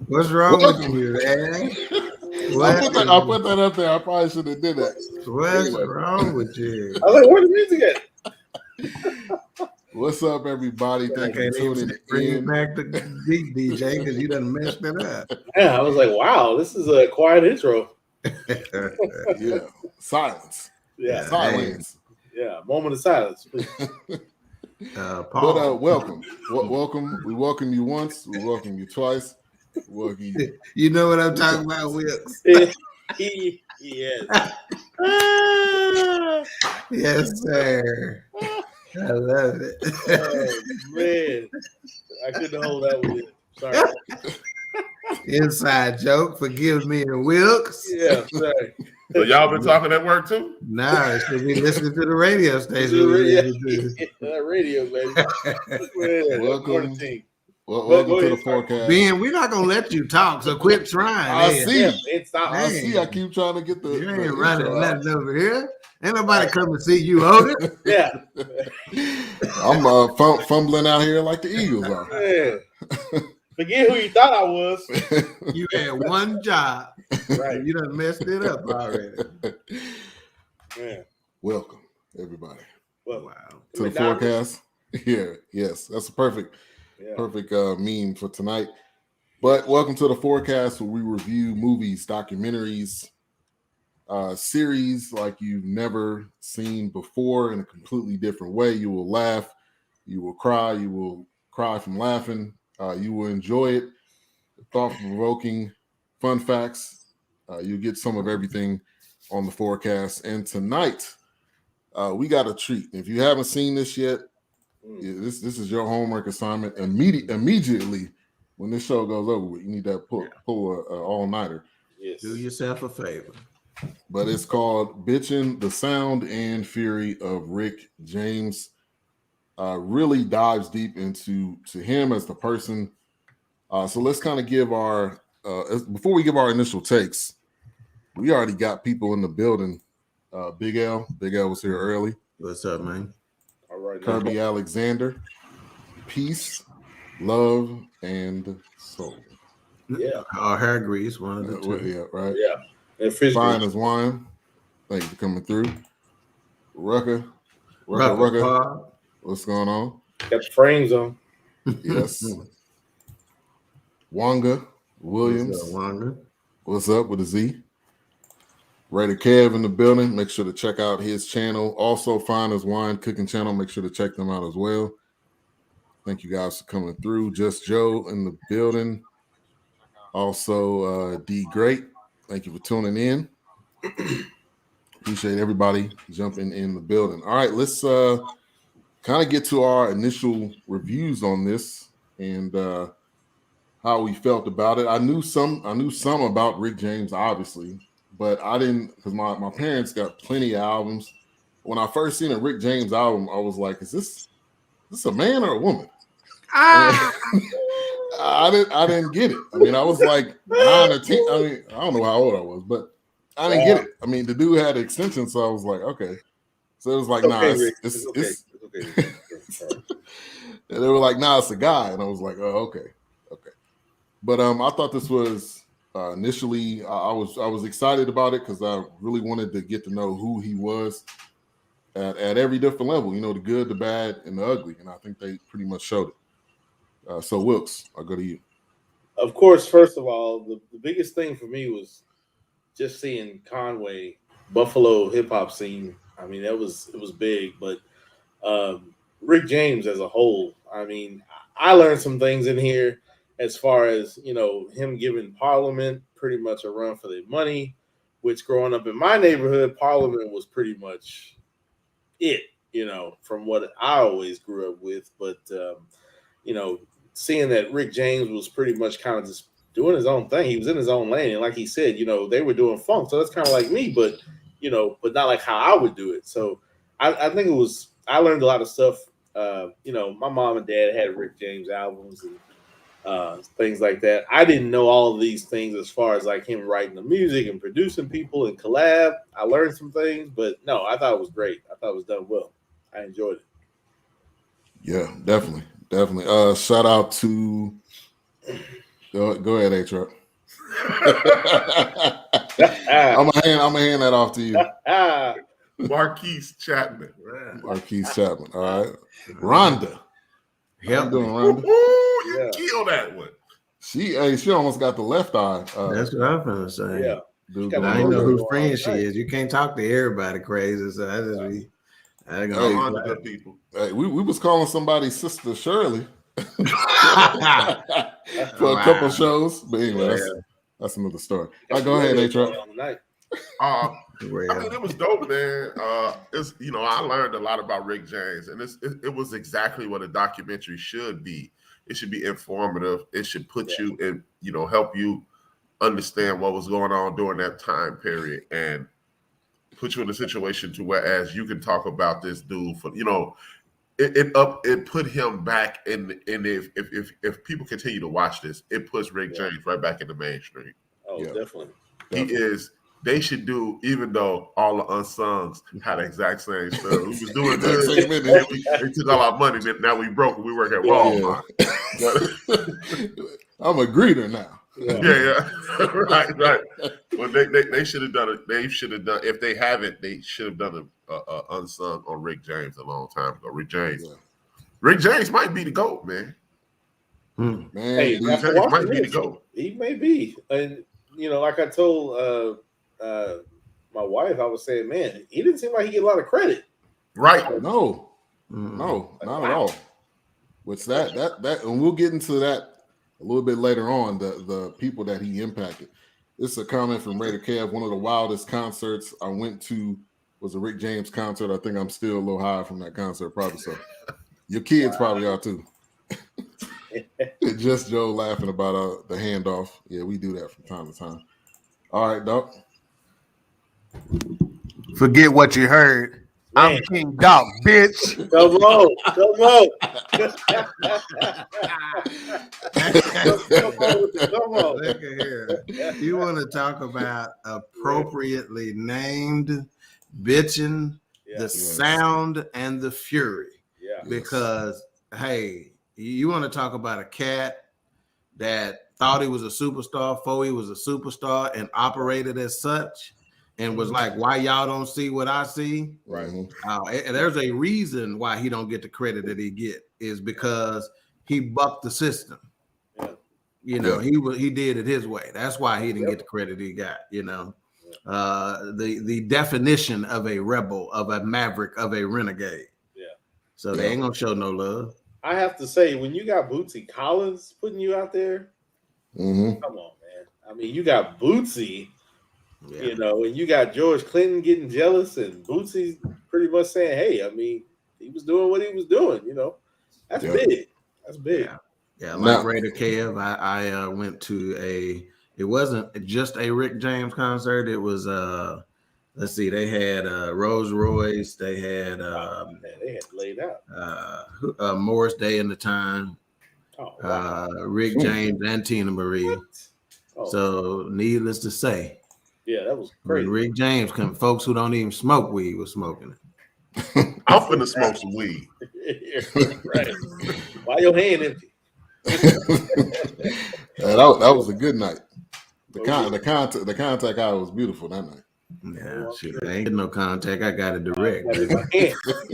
What's wrong with you, man? I put that up there. I probably should have did that. What's wrong with you? I was like, where's the music at? What's up, everybody? Thank you for tuning in. Back to beat DJ because you done messed it up. Yeah, I was like, wow, this is a quiet intro. Yeah, silence. Yeah, silence. Yeah, moment of silence. But welcome. We welcome you once. We welcome you twice. You know what I'm talking about, Wilks? Yes. Yes, sir. I love it. Oh, man. I couldn't hold that with it. Sorry. Inside joke. Forgive me and Wilks. Yeah, sorry. So y'all been talking at work too? Nah, it should be listening to the radio station. That radio, baby. Welcome to the Fourcast. Ben, we're not gonna let you talk, so quit trying. I see. I I keep trying to get the. You ain't running nothing over here. Ain't nobody come to see you, hold it. Yeah. I'm fumbling out here like the Eagles are. Yeah. Forget who you thought I was. You had one job. Right. You done messed it up already. Man. Welcome, everybody. Wow. To the Fourcast. Yeah, yes. That's a perfect meme for tonight. But welcome to the Fourcast, where we review movies, documentaries, series like you've never seen before in a completely different way. You will laugh, you will cry from laughing, you will enjoy it, thought-provoking, fun facts. You'll get some of everything on the Fourcast. And tonight, we got a treat. If you haven't seen this yet, this is your homework assignment. Immediately when this show goes over with, you need to pull a all-nighter. Yes. Do yourself a favor. But it's called Bitchin, the Sound and Fury of Rick James. Really dives deep into him as the person. So let's kind of give our before we give our initial takes, we already got people in the building. Big L was here early. What's up, man? All right. Kirby Alexander. Peace, love, and soul. Yeah. Our hair grease, one of the two. Yeah, right. Yeah. And fish Fine as wine. Thank you for coming through. Rucker. What's going on? Got the frames on. Yes. Wanga Williams. What's up, Wanga? What's up with a Z? Raider Kev in the building. Make sure to check out his channel. Also, Fine as Wine cooking channel. Make sure to check them out as well. Thank you guys for coming through. Just Joe in the building. Also, D Great. Thank you for tuning in. Appreciate everybody jumping in the building. All right, let's kind of get to our initial reviews on this and how we felt about it. I knew some about Rick James, obviously, but I didn't, because my parents got plenty of albums. when I first seen a Rick James album, I was like, is this a man or a woman? Ah, I didn't get it. I mean, I was like 9 or 10. I mean, I don't know how old I was, but I didn't get it. I mean, the dude had extensions, so I was like, okay. So it was like, nah, it's okay. And they were like, nah, it's a guy, and I was like, oh, okay. But I thought this was initially I was excited about it because I really wanted to get to know who he was at every different level. You know, the good, the bad, and the ugly, and I think they pretty much showed it. So Wilks, I'll go to you. Of course, first of all, the biggest thing for me was just seeing Conway, Buffalo hip hop scene. I mean, it was big, but Rick James as a whole. I mean, I learned some things in here as far as, you know, him giving Parliament pretty much a run for their money, which growing up in my neighborhood, Parliament was pretty much it, you know, from what I always grew up with. But, you know, seeing that Rick James was pretty much kind of just doing his own thing. He was in his own lane. And like he said, you know, they were doing funk. So that's kind of like me, but, you know, but not like how I would do it. So I think I learned a lot of stuff. You know, my mom and dad had Rick James albums and things like that. I didn't know all of these things as far as like him writing the music and producing people and collab. I learned some things, but no, I thought it was great. I thought it was done well. I enjoyed it. Yeah, definitely. Shout out to go ahead, HRap. I'm gonna hand that off to you. Marquise Chapman. Marquise Chapman. All right. Rhonda. How you doing, Rhonda? You killed that one. She almost got the left eye. that's what I'm gonna say. Yeah. I didn't know whose friend she is. You can't talk to everybody crazy, so I just be. I ain't Hey, gonna good people. Hey, we was calling somebody Sister Shirley for a couple shows, but anyway, that's another story. All right, go ahead, HRap. I mean, it was dope, man. It's, you know, I learned a lot about Rick James, and it was exactly what a documentary should be. It should be informative. It should put you in, you know, help you understand what was going on during that time period, and put you in a situation to whereas you can talk about this dude for, you know, it put him back in if people continue to watch this, it puts Rick James right back in the mainstream. Oh, definitely. They should do, even though all the unsungs had the exact same stuff. We was doing good. They took all our money. Now we broke and we work at Walmart. I'm a greeter now. Yeah. right. Well, they should have done it. They should have done, if they haven't, they should have done a unsung on Rick James a long time ago. Rick James might be the GOAT, man. Man, Hey, Rick James might be the GOAT. He may be. And, you know, like I told my wife, I was saying, man, he didn't seem like he get a lot of credit. Right. No, not at all. What's that, and we'll get into that a little bit later on, the people that he impacted. This is a comment from Raider Kev. One of the wildest concerts I went to was a Rick James concert. I think I'm still a little high from that concert, probably. So your kids probably are too. Just Joe laughing about the handoff. Yeah, we do that from time to time. All right, Dawk. forget what you heard. Man. I'm King Dawk, bitch. Come on. Come on. Look at here. You want to talk about appropriately named Bitchin, the sound and the fury. Yeah. Because, hey, you want to talk about a cat that thought he was a superstar before he was a superstar and operated as such and was like, why y'all don't see what I see? Right. There's a reason why he don't get the credit that he get is because he bucked the system. Yeah. You know, he did it his way. That's why he didn't get the credit he got, you know. The definition of a rebel, of a maverick, of a renegade. Yeah. So they ain't gonna show no love. I have to say, when you got Bootsy Collins putting you out there, come on, man. I mean, you got Bootsy, you know, and you got George Clinton getting jealous, and Bootsy's pretty much saying, hey, I mean, he was doing what he was doing, you know. That's big. That's big. Yeah, like Raider Kev, I went to it wasn't just a Rick James concert. It was let's see, they had Rolls Royce, they had laid out Morris Day in the Time, Rick James and Tina Marie. So needless to say, that was crazy. When Rick James come, folks who don't even smoke weed was smoking it. I'm finna smoke some weed. Right. Why your hand empty? That was a good night. The contact eye was beautiful that night. Yeah, shit, I ain't getting no contact. I got it direct. I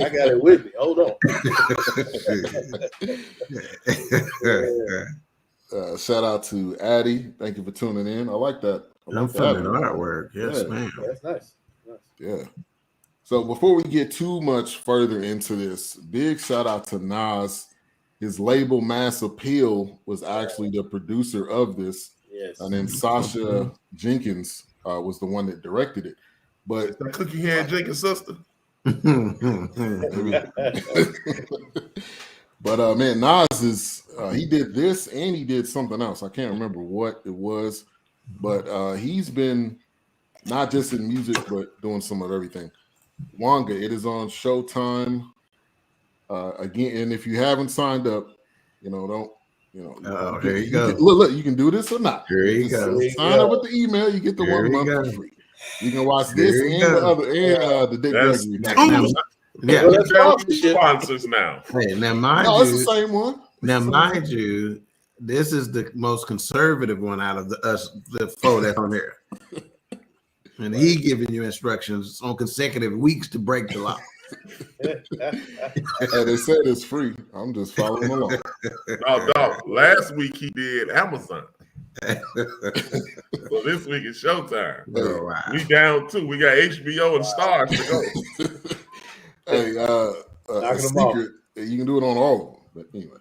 got it with me. Hold on. Shout out to Addie. Thank you for tuning in. I like that. I'm feeling artwork. Yes, man. That's nice. Yeah. So before we get too much further into this, big shout out to Nas. His label Mass Appeal was actually the producer of this. Yes. And then Sacha Jenkins was the one that directed it. But the Cookie Hand Jenkins sister. But man, Nas is he did this and he did something else. I can't remember what it was, but he's been not just in music, but doing some of everything. Wanga, it is on Showtime. Again, and if you haven't signed up, don't. Here you go. Look, you can do this or not. Here you go. Sign up with the email. You get the 1 month for free. You can watch this and the other and the Dick Gregory. Sponsors now. Hey, now mind you, it's the same one. Now, mind you, this is the most conservative one out of the four that's on here. And he giving you instructions on consecutive weeks to break the law. Hey, they said it's free. I'm just following along. No, last week he did Amazon. So this week is Showtime. Oh, wow. We down 2. We got HBO and Stars to go. Hey, a secret. You can do it on all of them. But anyway.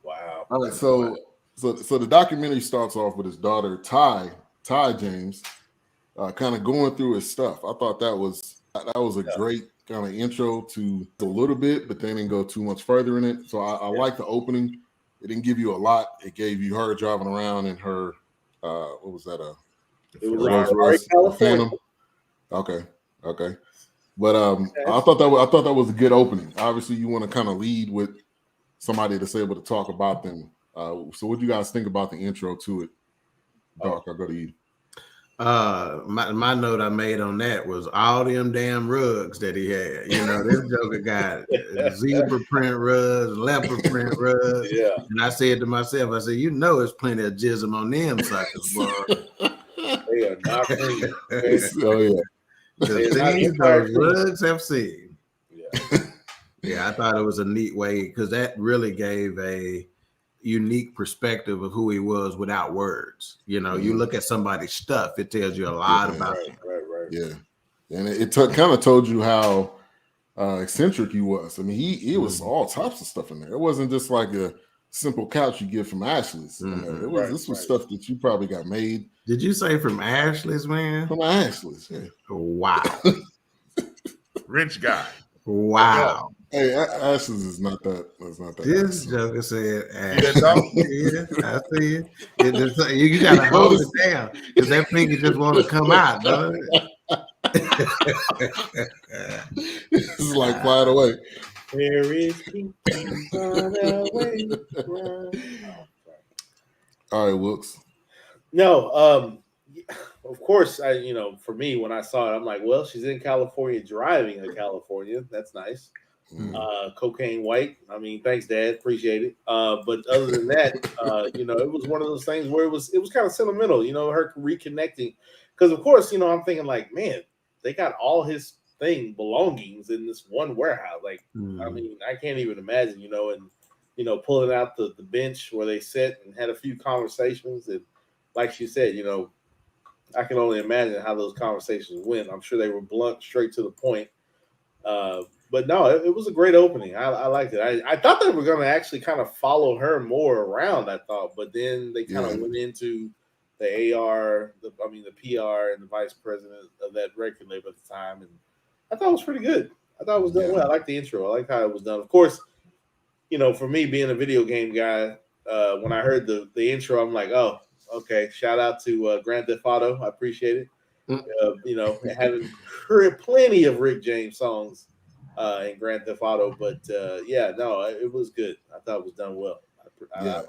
Wow. All right. So the documentary starts off with his daughter Ty James, kind of going through his stuff. I thought that was a great kind of intro to a little bit, but they didn't go too much further in it. So I like the opening. It didn't give you a lot. It gave you her driving around in her what was that? It was Rolls Royce Phantom. Okay. But I thought that was a good opening. Obviously, you want to kind of lead with somebody that's able to talk about them. So what do you guys think about the intro to it? Dawk, I'll go to you. My note I made on that was all them damn rugs that he had. This joker got zebra print rugs, leopard print rugs. Yeah. And I said to myself, there's plenty of jism on them suckers, boy. They are not clean. Oh yeah. Those rugs have seen. Yeah. Yeah, I thought it was a neat way because that really gave a unique perspective of who he was without words. You look at somebody's stuff, it tells you a lot about him. Right. Yeah. And it kind of told you how eccentric he was. I mean, he was all types of stuff in there. It wasn't just like a simple couch you get from Ashley's. This was stuff that you probably got made. Did you say from Ashley's, man? From Ashley's, yeah. Wow. Rich guy. Wow. Hey, Ashley's is not that. That's not that. This joker said, I see it. You got to hold it down because that finger just want to come out, doesn't it? This is like flying away. Where is he? Away. All right, Wilks. No, of course, for me, when I saw it, I'm like, well, she's in California driving in California. That's nice. Cocaine white. I mean, thanks, Dad. Appreciate it. But other than that, it was one of those things where it was kind of sentimental, her reconnecting. Because, of course, I'm thinking like, man, they got all his belongings in this one warehouse. Like, I mean, I can't even imagine, and, pulling out the bench where they sat and had a few conversations. And like she said, I can only imagine how those conversations went. I'm sure they were blunt, straight to the point. But no, it was a great opening. I liked it. I thought they were going to actually kind of follow her more around, but then they kind of went into the AR, the PR and the vice president of that record label at the time. And I thought it was pretty good. I thought it was done well. I liked the intro. I liked how it was done. Of course, for me being a video game guy, when I heard the intro, I'm like, oh, okay. Shout out to Grand Theft Auto. I appreciate it. You know, having heard plenty of Rick James songs in Grand Theft Auto, but yeah, no, it was good. I thought it was done well. Yeah,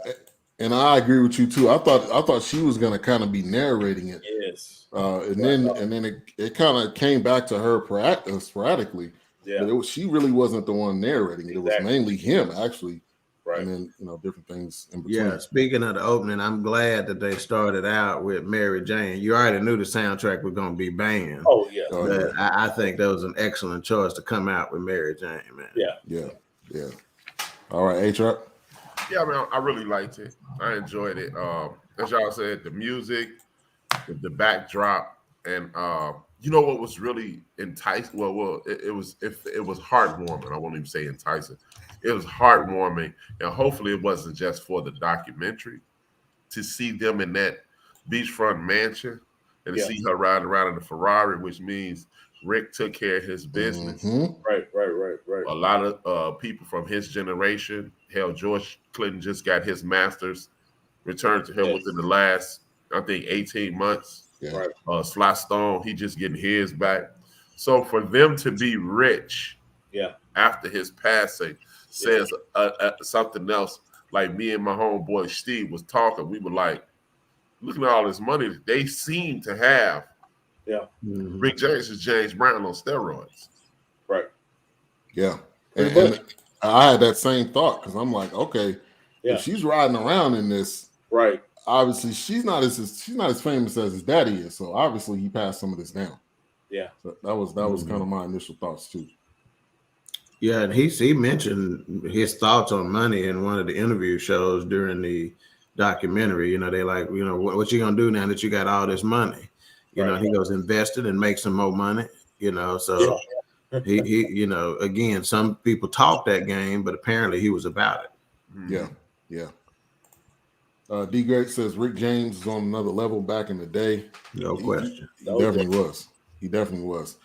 and I agree with you too. I thought she was gonna kind of be narrating it. Yes. And then it kind of came back to her sporadically. Yeah. But she really wasn't the one narrating it. It was mainly him, actually. Right. And then, you know, different things in between. Yeah, speaking of the opening, I'm glad that they started out with Mary Jane. You already knew the soundtrack was going to be banging. Oh, yeah. But I think that was an excellent choice to come out with Mary Jane, man. Yeah. All right, HRap. Yeah, man, I really liked it. I enjoyed it. As y'all said, the music, the backdrop, and you know what was really enticing? Well, it was heartwarming. I won't even say enticing. It was heartwarming, and hopefully it wasn't just for the documentary. To see them in that beachfront mansion and to see her riding around in a Ferrari, which means Rick took care of his business. Mm-hmm. Right. A lot of people from his generation, hell, George Clinton just got his master's returned to him within the last, I think, 18 months. Yeah. Sly Stone, he just getting his back. So for them to be rich after his passing says something else. Like me and my homeboy Steve was talking, we were like, looking at all this money that they seem to have. Yeah. Mm-hmm. Rick James is James Brown on steroids. Right. Yeah. And I had that same thought because I'm like, okay, if she's riding around in this, right, obviously she's not as famous as his daddy is. So obviously he passed some of this down. Yeah. So that was kind of my initial thoughts too. Yeah, and he mentioned his thoughts on money in one of the interview shows during the documentary. You know, they like, you know, what you gonna do now that you got all this money? You know, he goes invest it and make some more money. You know, so he you know, again, some people talk that game, but apparently he was about it. Yeah. D. Great says Rick James is on another level back in the day. No question. He definitely was. He definitely was.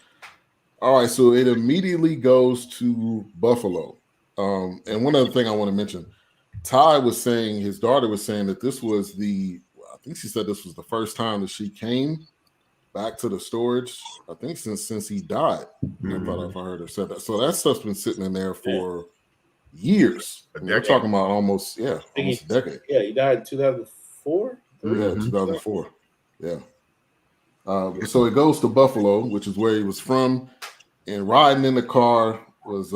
All right, so it immediately goes to Buffalo. And one other thing I want to mention, Ty was saying, his daughter was saying that this was I think she said this was the first time that she came back to the storage, I think since he died. Mm-hmm. I thought if I heard her say that. So that stuff's been sitting in there for years. We're talking about almost a decade. Yeah, he died in 2004? Yeah, 2004. Yeah. So it goes to Buffalo, which is where he was from. And riding in the car was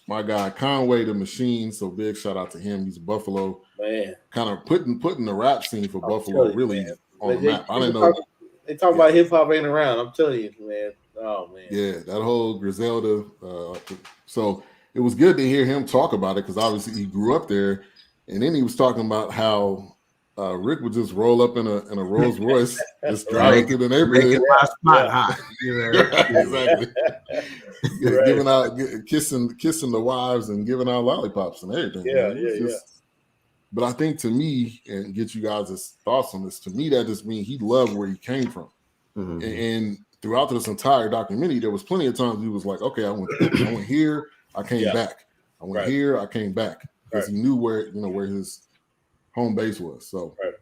my guy Conway the Machine. So big shout out to him. He's Buffalo. Man. Kind of putting the rap scene for Buffalo really on the map. I didn't know. They talk about hip hop ain't around. I'm telling you, man. Oh man. Yeah, that whole Griselda. So it was good to hear him talk about it because obviously he grew up there. And then he was talking about how Rick would just roll up in a Rolls Royce, just driving through the neighborhood. My spot hot. Exactly. Giving out, kissing the wives and giving out lollipops and everything. Yeah. But I think to me, and get you guys' thoughts on this, to me that just means he loved where he came from. Mm-hmm. And throughout this entire documentary, there was plenty of times he was like, okay, I went here, I came back. I went here, I came back. Because he knew where his home base was. So I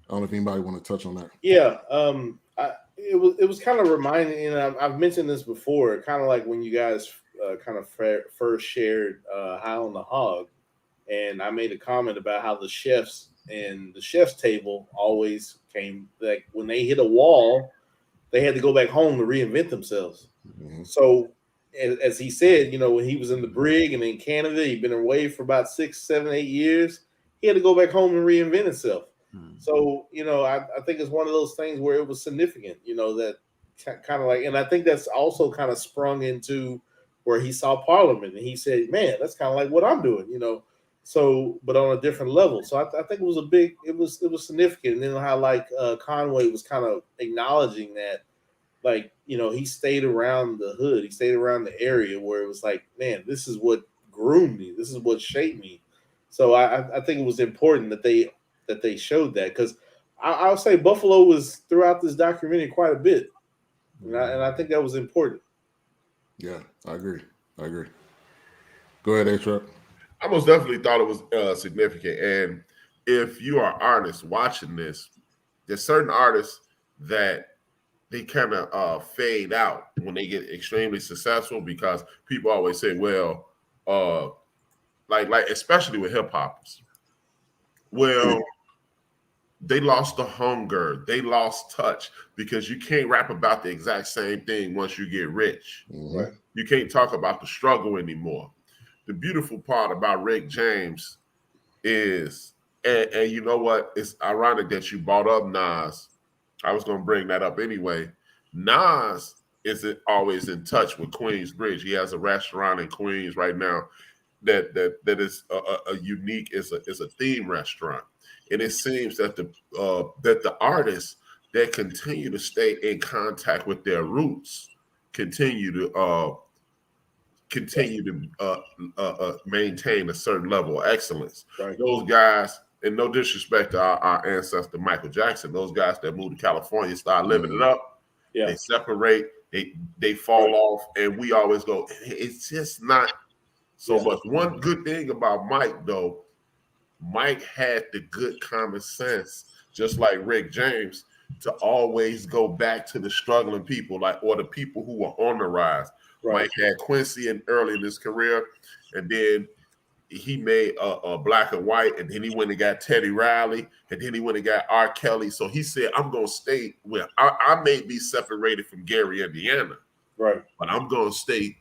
don't know if anybody want to touch on that. Yeah. It was kind of reminding, and I've mentioned this before, kind of like when you guys kind of first shared High on the Hog, and I made a comment about how the chefs and the chef's table always came, like when they hit a wall, they had to go back home to reinvent themselves. Mm-hmm. So as he said, you know, when he was in the brig and in Canada, he'd been away for about 6, 7, 8 years. He had to go back home and reinvent himself. Mm-hmm. So, you know, I think it's one of those things where it was significant, you know, that kind of like, and I think that's also kind of sprung into where he saw Parliament and he said, man, that's kind of like what I'm doing, you know. So, but on a different level. So I think it was it was significant. And then how like Conway was kind of acknowledging that, like, you know, he stayed around the hood. He stayed around the area where it was like, man, this is what groomed me. This is what shaped me. So I think it was important that they showed that, because I'll say Buffalo was throughout this documentary quite a bit. And I think that was important. Yeah, I agree. Go ahead, HRap. I most definitely thought it was significant. And if you are artists watching this, there's certain artists that they kind of fade out when they get extremely successful, because people always say, well, like especially with hip hoppers, well, they lost the hunger, they lost touch, because you can't rap about the exact same thing once you get rich. Right. You can't talk about the struggle anymore. The beautiful part about Rick James is, and you know what? It's ironic that you brought up Nas. I was going to bring that up anyway. Nas isn't always in touch with Queensbridge. He has a restaurant in Queens right now that is a unique, is a theme restaurant, and it seems that the artists that continue to stay in contact with their roots continue to maintain a certain level of excellence. Right. Those guys, and no disrespect to our ancestor Michael Jackson, those guys that moved to California start living it up. Yeah. They separate, they fall off, and we always go, it's just not so much. One good thing about Mike, though, Mike had the good common sense, just like Rick James, to always go back to the struggling people, or the people who were on the rise. Right. Mike had Quincy early in his career, and then he made a Black and White, and then he went and got Teddy Riley, and then he went and got R. Kelly. So he said, I'm going to stay where I may be separated from Gary, Indiana, right, but I'm going to stay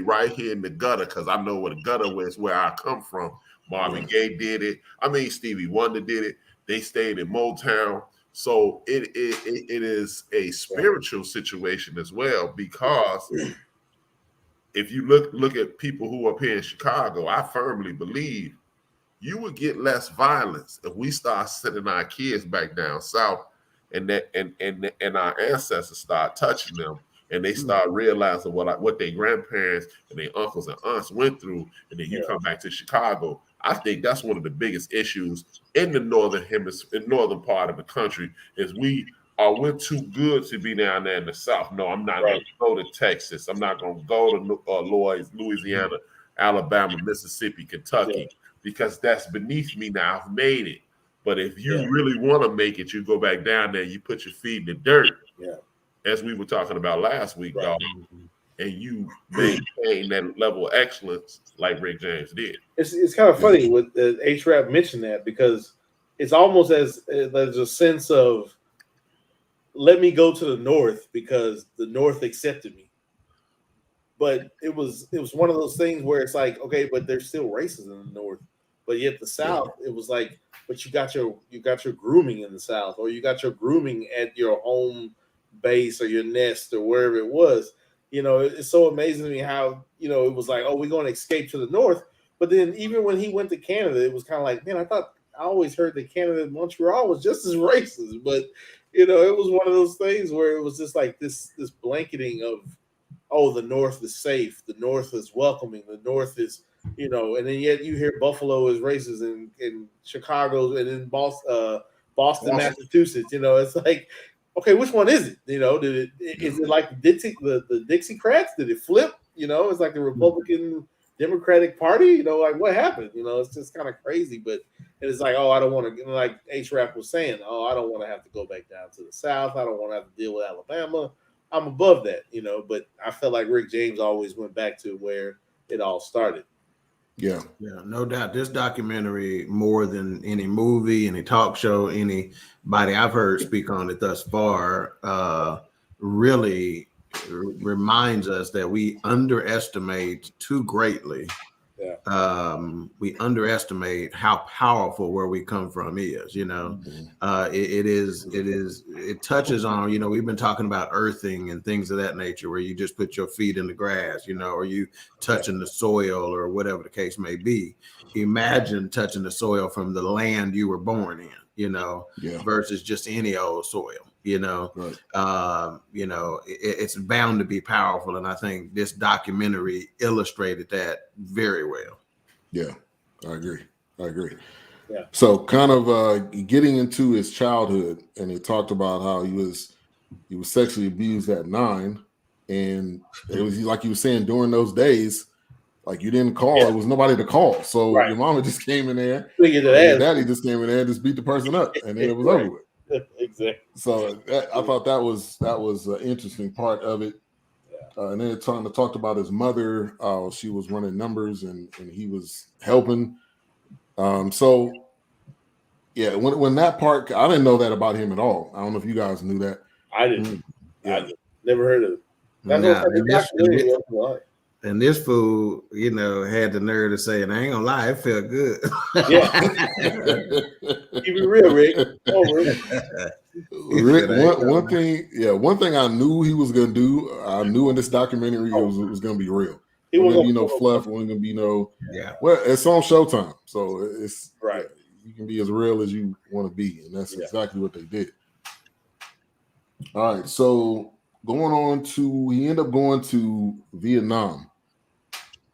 right here in the gutter, because I know where the gutter is, where I come from. Marvin Gaye did it. I mean, Stevie Wonder did it. They stayed in Motown. So it is a spiritual situation as well, because if you look at people who are up here in Chicago, I firmly believe you would get less violence if we start sending our kids back down south, and our ancestors start touching them, and they start realizing what their grandparents and their uncles and aunts went through, and then you come back to Chicago. I think that's one of the biggest issues in the northern part of the country, is we're too good to be down there in the South. No, I'm not going to go to Texas. I'm not going to go to Louisiana, Alabama, Mississippi, Kentucky, because that's beneath me now. I've made it. But if you really want to make it, you go back down there, you put your feet in the dirt, as we were talking about last week, dog, and you maintain that level of excellence like Rick James did. It's kind of funny with HRap mentioned that, because it's almost as there's a sense of, let me go to the North because the North accepted me. But it was one of those things where it's like, okay, but there's still races in the North. But yet the South, it was like, but you got your grooming in the South, or you got your grooming at your home base or your nest or wherever it was. You know, it's so amazing to me how, you know, it was like, oh, we're going to escape to the North. But then even when he went to Canada, it was kind of like, man, I always heard that Canada and Montreal was just as racist. But, you know, it was one of those things where it was just like this blanketing of, oh, the North is safe, the North is welcoming, the North is, you know, and then yet you hear Buffalo is racist in Chicago and in Boston, Massachusetts. You know, it's like, okay, which one is it? You know, is it like the Dixiecrats? Did it flip? You know, it's like the Republican Democratic Party. You know, like what happened? You know, it's just kind of crazy. But it's like, oh, I don't want to, like HRap was saying, oh, I don't want to have to go back down to the South. I don't want to have to deal with Alabama. I'm above that, you know. But I felt like Rick James always went back to where it all started. Yeah, no doubt. This documentary, more than any movie, any talk show, anybody I've heard speak on it thus far, really reminds us that we underestimate too greatly. We underestimate how powerful where we come from is. You know, it touches on, you know, we've been talking about earthing and things of that nature, where you just put your feet in the grass, you know, or you touching the soil or whatever the case may be. Imagine touching the soil from the land you were born in, you know, versus just any old soil. You know, you know, it's bound to be powerful, and I think this documentary illustrated that very well. Yeah, I agree. Yeah. So, kind of getting into his childhood, and he talked about how he was sexually abused at 9, and it was like you were saying, during those days, like you didn't call, it was nobody to call, so your mama just came in there, your daddy just came in there and just beat the person up, and then it was over with. Exactly. So I thought that was an interesting part of it. And then it talked about his mother. She was running numbers and he was helping. So yeah, when that part, I didn't know that about him at all. I don't know if you guys knew that. I didn't. Yeah. I never heard of it. That's and this fool, you know, had the nerve to say, and I ain't gonna lie, it felt good. Yeah. Keep it real, Rick. Rick, one thing I knew he was gonna do. I knew in this documentary it was gonna be real. It wasn't gonna be no fluff. It wasn't gonna be no. Yeah. Well, it's on Showtime, so it's right. You can be as real as you want to be, and that's exactly what they did. All right, so he ended up going to Vietnam,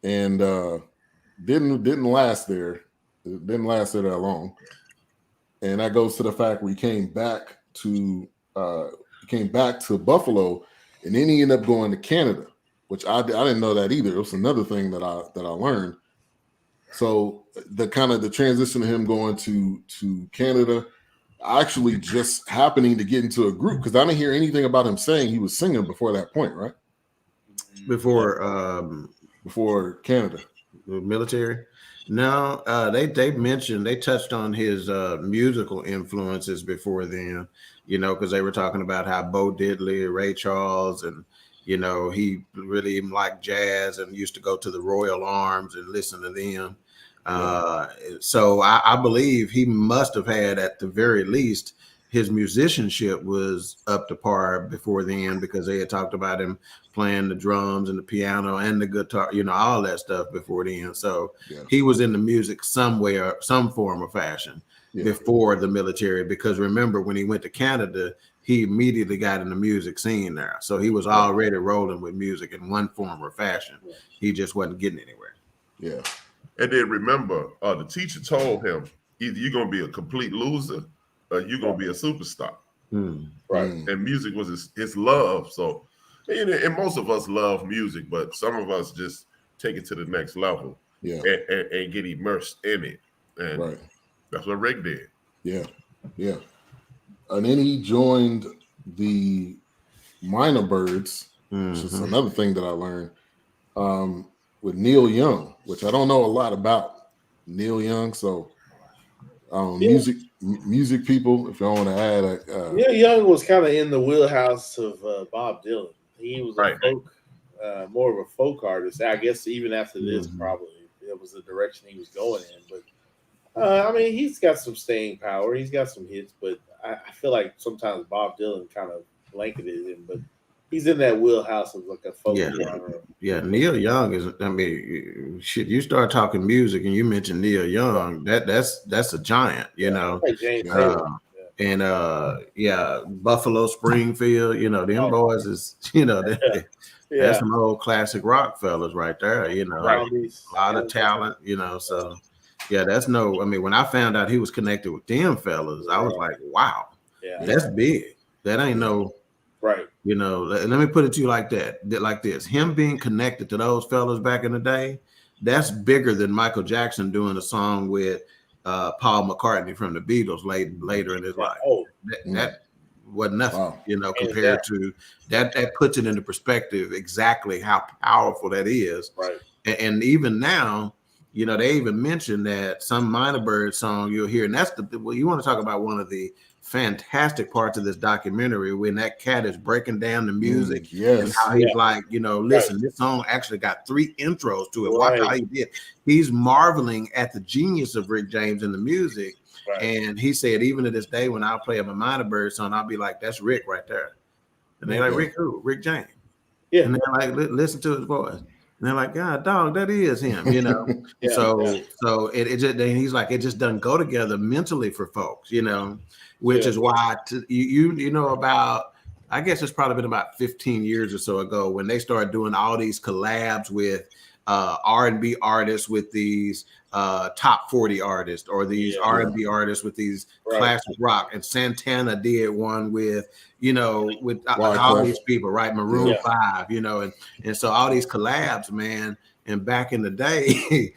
and didn't last there. It didn't last there that long, and that goes to the fact where he came back to Buffalo, and then he ended up going to Canada, which I didn't know that either. It was another thing that I learned. So the transition of him going to Canada, actually just happening to get into a group, because I didn't hear anything about him saying he was singing before that point, right? Before Canada, the military. No, they touched on his musical influences before then, you know, because they were talking about how Bo Diddley, Ray Charles, and you know, he really even liked jazz and used to go to the Royal Arms and listen to them. So I believe he must have had, at the very least, his musicianship was up to par before then, because they had talked about him playing the drums and the piano and the guitar, you know, all that stuff before then. So he was in the music somewhere, some form or fashion before the military, because remember, when he went to Canada, he immediately got in the music scene there. So he was already rolling with music in one form or fashion. He just wasn't getting anywhere. Yeah. And then remember, the teacher told him, either you're going to be a complete loser or you're going to be a superstar. Right. And music was his love. So, and most of us love music, but some of us just take it to the next level and get immersed in it. And that's what Rick did. Yeah. Yeah. And then he joined the Minor Birds, which is another thing that I learned, with Neil Young, which I don't know a lot about Neil Young. So music people, if y'all want to add. Neil Young was kind of in the wheelhouse of Bob Dylan. He was a folk, more of a folk artist. I guess even after this, probably it was the direction he was going in. But I mean, he's got some staying power. He's got some hits, but I feel like sometimes Bob Dylan kind of blanketed him. But he's in that wheelhouse of like a folk genre. Yeah, Neil Young is. I mean, shit. You start talking music, and you mention Neil Young. That's a giant, you know. Like James Taylor. And Buffalo Springfield. You know, them boys is. You know, that's some old classic rock fellas right there. You know, a lot of talent. You know, so. Yeah, that's no. I mean, when I found out he was connected with them fellas, I was like, "Wow, that's big. That ain't no right." You know, let me put it to you like this: him being connected to those fellas back in the day, that's bigger than Michael Jackson doing a song with Paul McCartney from the Beatles later in his life. That wasn't nothing, you know, compared to that. That puts it into perspective exactly how powerful that is. Right. And even now. You know, they even mentioned that some Minor Bird song you'll hear, and that's you want to talk about one of the fantastic parts of this documentary when that cat is breaking down the music and how he's like, you know, listen, this song actually got 3 intros to it. Watch how he did. He's marveling at the genius of Rick James in the music. And he said, even to this day, when I play a Minor Bird song, I'll be like, that's Rick right there. And they're like, Rick who? Rick James. Yeah. And they're like, listen to his voice. And they're like, God, dog, that is him, you know. So it just, he's like, it just doesn't go together mentally for folks, you know, which is why you know, about, I guess it's probably been about 15 years or so ago when they started doing all these collabs with R&B artists with these top 40 artists, or these R&B artists with these classic rock. And Santana did one with, you know, with all these people, right? Maroon 5, you know, and so all these collabs, man. And back in the day,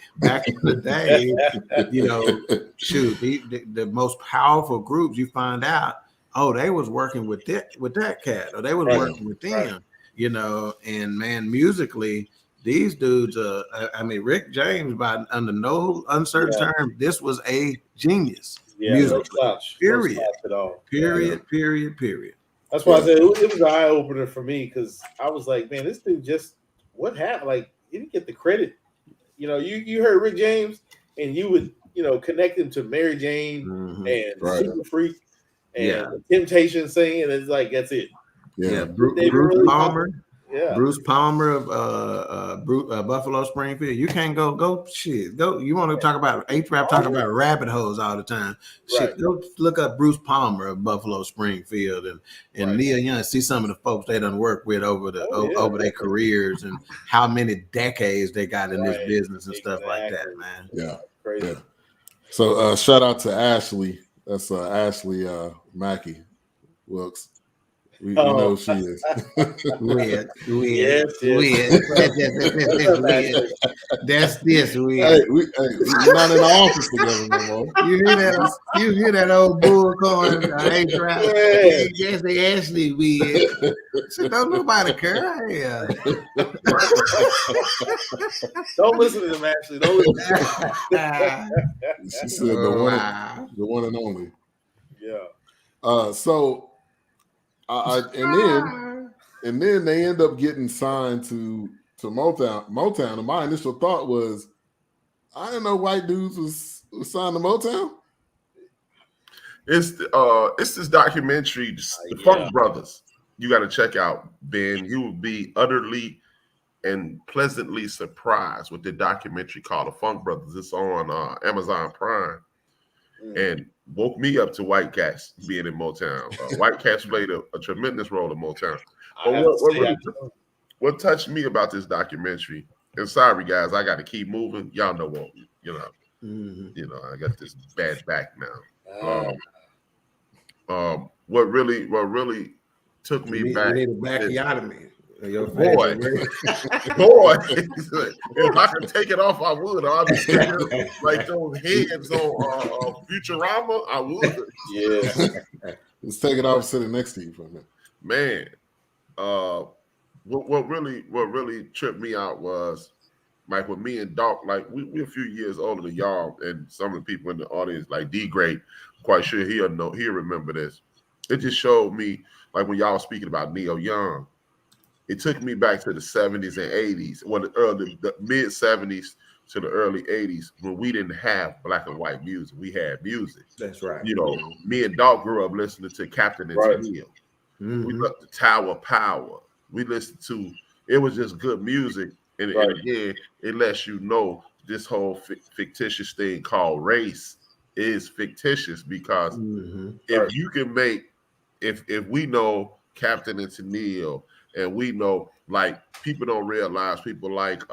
you know, shoot, the most powerful groups you find out oh, they was working with that cat, or they was working with them, you know. And man, musically, these dudes, I mean, Rick James, by under no uncertain term, this was a genius. No slouch. Period. No slouch at all. Period. That's why I said it was an eye opener for me, because I was like, man, this dude just, what happened? Like, he didn't get the credit. You know, you heard Rick James, and you would, you know, connect him to Mary Jane and Super Freak and Temptation singing, and it's like, that's it. Yeah, Bruce Palmer. Yeah, Bruce Palmer of Buffalo Springfield. You can't go. You want to talk about HRap? Talk about rabbit holes all the time. Shit, go look up Bruce Palmer of Buffalo Springfield and Neil Young. See some of the folks they done worked with over their careers and how many decades they got in this business and stuff like that, man. Yeah, crazy. Yeah. So shout out to Ashley. That's Ashley Mackey Wilks. We know who she is. Weird. Yes. That's this weird. Hey, we're not in the office together no more. You hear that old bull calling HRap? Yes, they actually weird. So don't nobody care. Yeah. Don't listen to them, Ashley. Don't listen to them. She said the one and only. Yeah. So. And then they end up getting signed to Motown. And my initial thought was, I didn't know white dudes was signed to Motown. It's this documentary, the Funk Brothers. You got to check out, Ben. You will be utterly and pleasantly surprised with the documentary called The Funk Brothers. It's on Amazon Prime. And woke me up to White Cats being in Motown. White Cats played a tremendous role in Motown. But what touched me about this documentary, and sorry guys, I got to keep moving. Y'all know what, you know, I got this bad back now. What really took me back. You need a backiotomy. Boy, if I could take it off, I would. I'd be sticking like those heads on Futurama. I would. Yeah. Let's take it off, sitting next to you for a minute. Man, what really tripped me out was, like, with me and Dawk, like we're a few years older than y'all, and some of the people in the audience, like D Great, quite sure he'll remember this. It just showed me, like, when y'all speaking about Neil Young. It took me back to the 70s and 80s, the mid 70s to the early 80s, when we didn't have black and white music. We had music. That's right. You know, me and Dawk grew up listening to Captain and Tennille. We loved the Tower of Power. We listened to, it was just good music. And again, it lets you know this whole fictitious thing called race is fictitious, because if you can make, if we know Captain and Tennille, and we know, like, people don't realize people like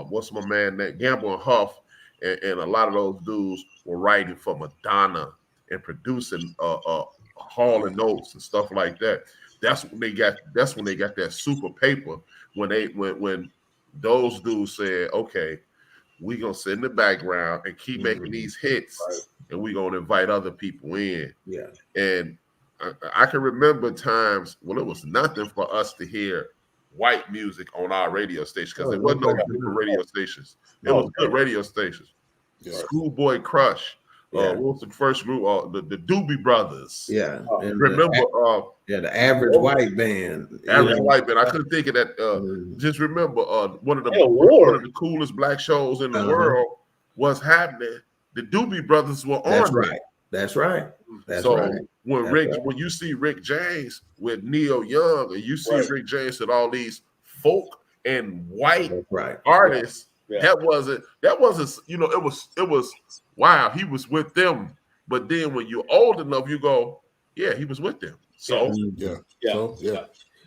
what's my man that Gamble and Huff, and a lot of those dudes were writing for Madonna and producing Hall and Oates and stuff like that. That's when they got that super paper, when those dudes said, okay, we gonna sit in the background and keep making these hits, and we gonna invite other people in. Yeah. And I can remember times when it was nothing for us to hear white music on our radio station, because there wasn't no different radio stations. It was good radio stations. Yeah. Schoolboy Crush. What was the first group? The Doobie Brothers. Yeah. Remember? The Average White Band. Average White Band. I couldn't think of that. Just remember, one of the coolest black shows in the world was happening. The Doobie Brothers were on. That's right. When you see Rick James with Neil Young, and you see Rick James with all these folk and white artists, that wasn't it was wow, he was with them. But then when you're old enough, you go, yeah, he was with them. So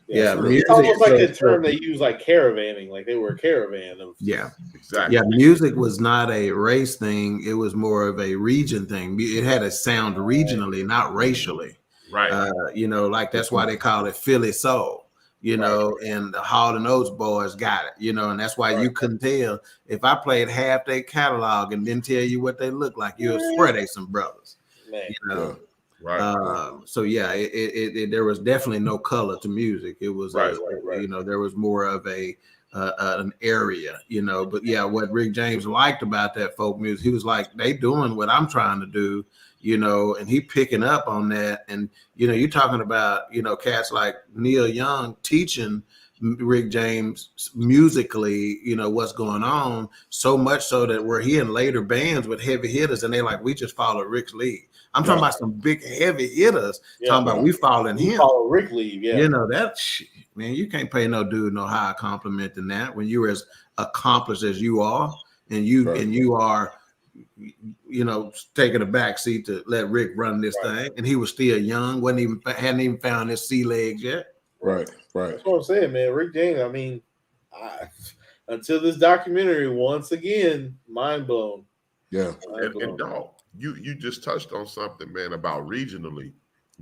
it's almost like the term they use, like caravanning, like they were a caravan of exactly. Yeah, music was not a race thing, it was more of a region thing. It had a sound regionally, not racially. Right. Like that's why they call it Philly soul, and the Hall and Oates boys got it, and that's why you couldn't tell. If I played half their catalog and didn't tell you what they looked like, you'll swear they some brothers. Right. So yeah, there was definitely no color to music. It was Right. you know, there was more of an area, you know. But yeah, what Rick James liked about that folk music, he was like, they doing what I'm trying to do, you know, and he picking up on that. And you know, you're talking about, you know, cats like Neil Young teaching Rick James musically, you know, what's going on, so much so that where he in later bands with heavy hitters, and they like, we just follow Rick's lead. I'm talking about some big heavy hitters. Talking about we following him. Follow Rick lead, yeah. You know that shit, man. You can't pay no dude no higher compliment than that when you're as accomplished as you are, and you are, you know, taking a back seat to let Rick run this thing, and he was still young, hadn't even found his sea legs yet. Right. That's what I'm saying, man. Rick James. I mean, until this documentary, once again, mind blown. Yeah. And Dawk, you just touched on something, man, about regionally,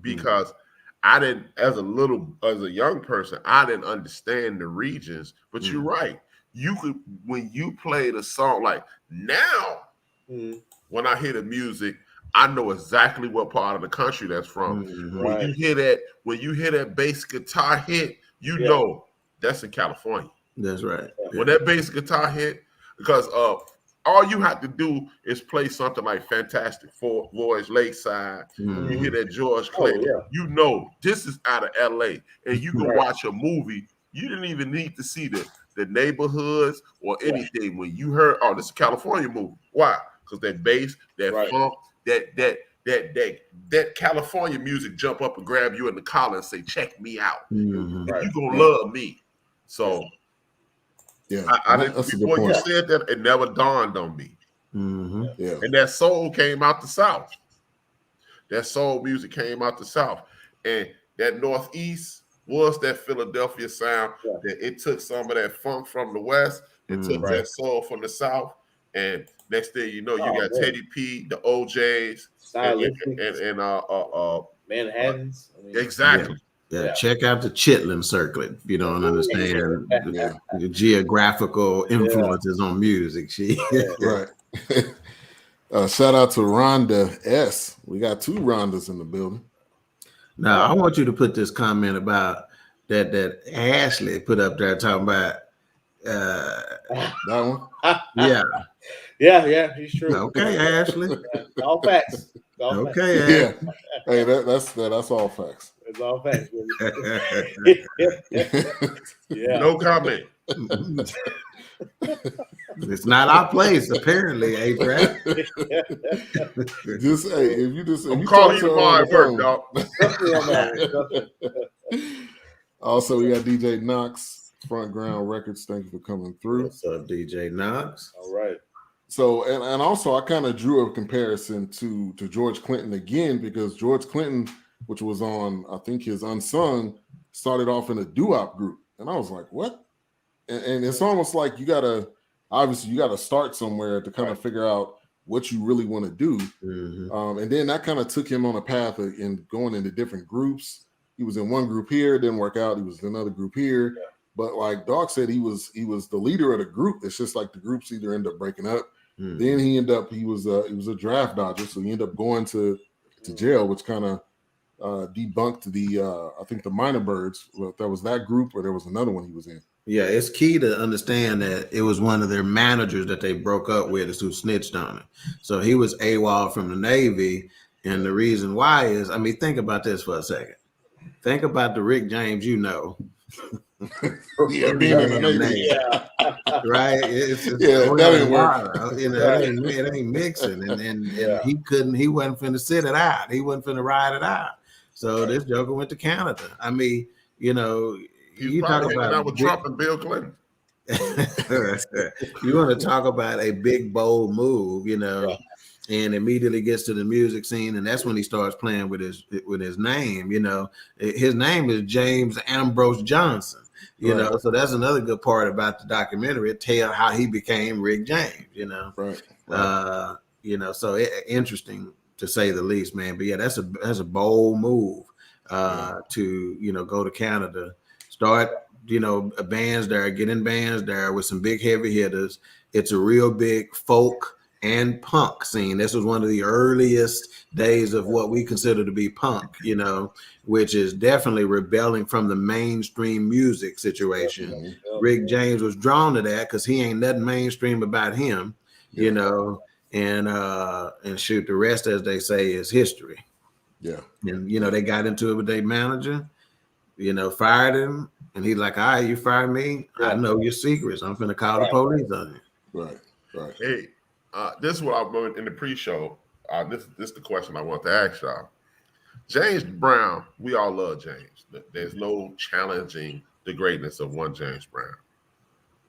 because I didn't, as a young person, I didn't understand the regions. But you're right. You could, when you played a song like now, when I hear the music, I know exactly what part of the country that's from. When you hear that bass guitar hit, you know that's in California. That's right. When that bass guitar hit, because all you have to do is play something like Fantastic Four, Voyage Lakeside. You hear that George Clinton. You know this is out of LA, and you can watch a movie. You didn't even need to see the neighborhoods or anything. When you heard, oh, this is a California movie. Why? Because that bass, that funk, that California music jump up and grab you in the collar and say, check me out. You gonna love me. So I didn't, before you said that, it never dawned on me. And that soul came out the South. That soul music came out the South. And that Northeast was that Philadelphia sound. That it took some of that funk from the West. It took that soul from the South. And next thing you know, you got Teddy P, the OJs, and Manhattans. Exactly. Yeah, check out the Chitlin Circlet if you don't understand the geographical influences on music. Right. Shout out to Rhonda S. We got 2 Rhondas in the building. Now, I want you to put this comment about that Ashley put up there talking about that one. Yeah, he's true. Okay, Ashley. All facts. Okay. Hey, that's all facts. It's all facts. No comment. It's not our place, apparently, HRap. I'm calling you tomorrow at work, dog. Also, we got DJ Knox, Front Ground Records. Thank you for coming through. What's up, DJ Knox? All right. So, and also, I kind of drew a comparison to George Clinton again, because George Clinton, which was on, I think, his Unsung, started off in a doo-wop group. And I was like, what? And it's almost like you got to start somewhere to kind of figure out what you really want to do. And then that kind of took him on a path in going into different groups. He was in one group here, didn't work out. He was in another group here. But like Dawk said, he was the leader of the group. It's just like the groups either end up breaking up. Then he was a draft dodger. So he ended up going to jail, which kind of debunked I think the Minor Birds. If that was that group or there was another one he was in. Yeah, it's key to understand that it was one of their managers that they broke up with who snitched on it. So he was AWOL from the Navy. And the reason why is, I mean, think about this for a second. Think about the Rick James, you know. Being in the Navy. Right? That ain't work. You know, it ain't mixing. And he wasn't finna sit it out. He wasn't finna ride it out. So this joker went to Canada. I mean, you know, you talk about with Trump and Bill Clinton. You want to talk about a big bold move, you know, and immediately gets to the music scene, and that's when he starts playing with his name. You know, his name is James Ambrose Johnson. You know, so that's another good part about the documentary. It tells how he became Rick James. You know, you know, so interesting to say the least, man. But yeah, that's a bold move to, you know, go to Canada. Start, you know, bands there, get in bands there with some big heavy hitters. It's a real big folk and punk scene. This was one of the earliest days of what we consider to be punk, you know, which is definitely rebelling from the mainstream music situation. Rick James was drawn to that because he ain't nothing mainstream about him, you know, and shoot, the rest, as they say, is history. Yeah. And, you know, they got into it with their manager, you know, fired him. And he's like, all right, you fired me. I know your secrets. I'm finna call the police on you. Right. Hey, this is what I wrote in the pre-show. This is the question I want to ask y'all. James Brown, we all love James. There's no challenging the greatness of one James Brown.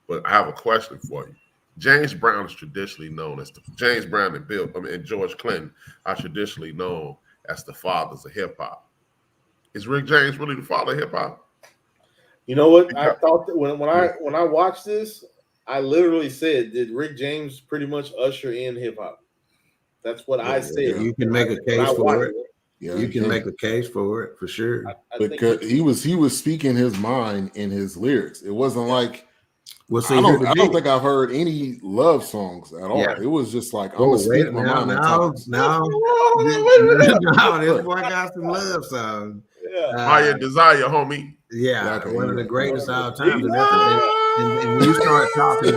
But I have a question for you. James Brown is traditionally known as James Brown and George Clinton are traditionally known as the fathers of hip hop. Is Rick James really the father of hip hop? You know what? I thought that when I watched this, I literally said, did Rick James pretty much usher in hip hop? That's what I said. You can make a case for it. Yeah, you can make a case for it for sure. Because he was speaking his mind in his lyrics. It wasn't like, well, see, I don't think I've heard any love songs at all. It was just like, I'm gonna speak my mind. Now, this boy got some love songs. Fire Desire, homie. Yeah, one of the greatest all time. And when you start talking,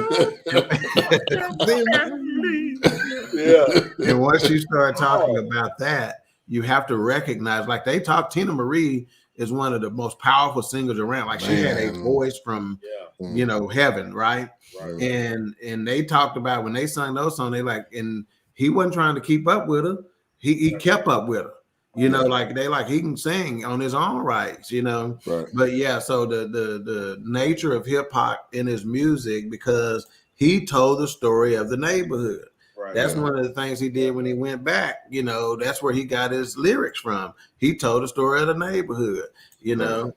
and once you start talking about that, you have to recognize, like they talk, Tina Marie is one of the most powerful singers around. Like she had a voice from, you know, heaven, right? And they talked about when they sung those songs, they like, and he wasn't trying to keep up with her. He kept up with her. You know, like he can sing on his own rights, you know. But yeah, so the nature of hip hop in his music, because he told the story of the neighborhood. That's one of the things he did when he went back. You know, that's where he got his lyrics from. He told the story of the neighborhood. You know,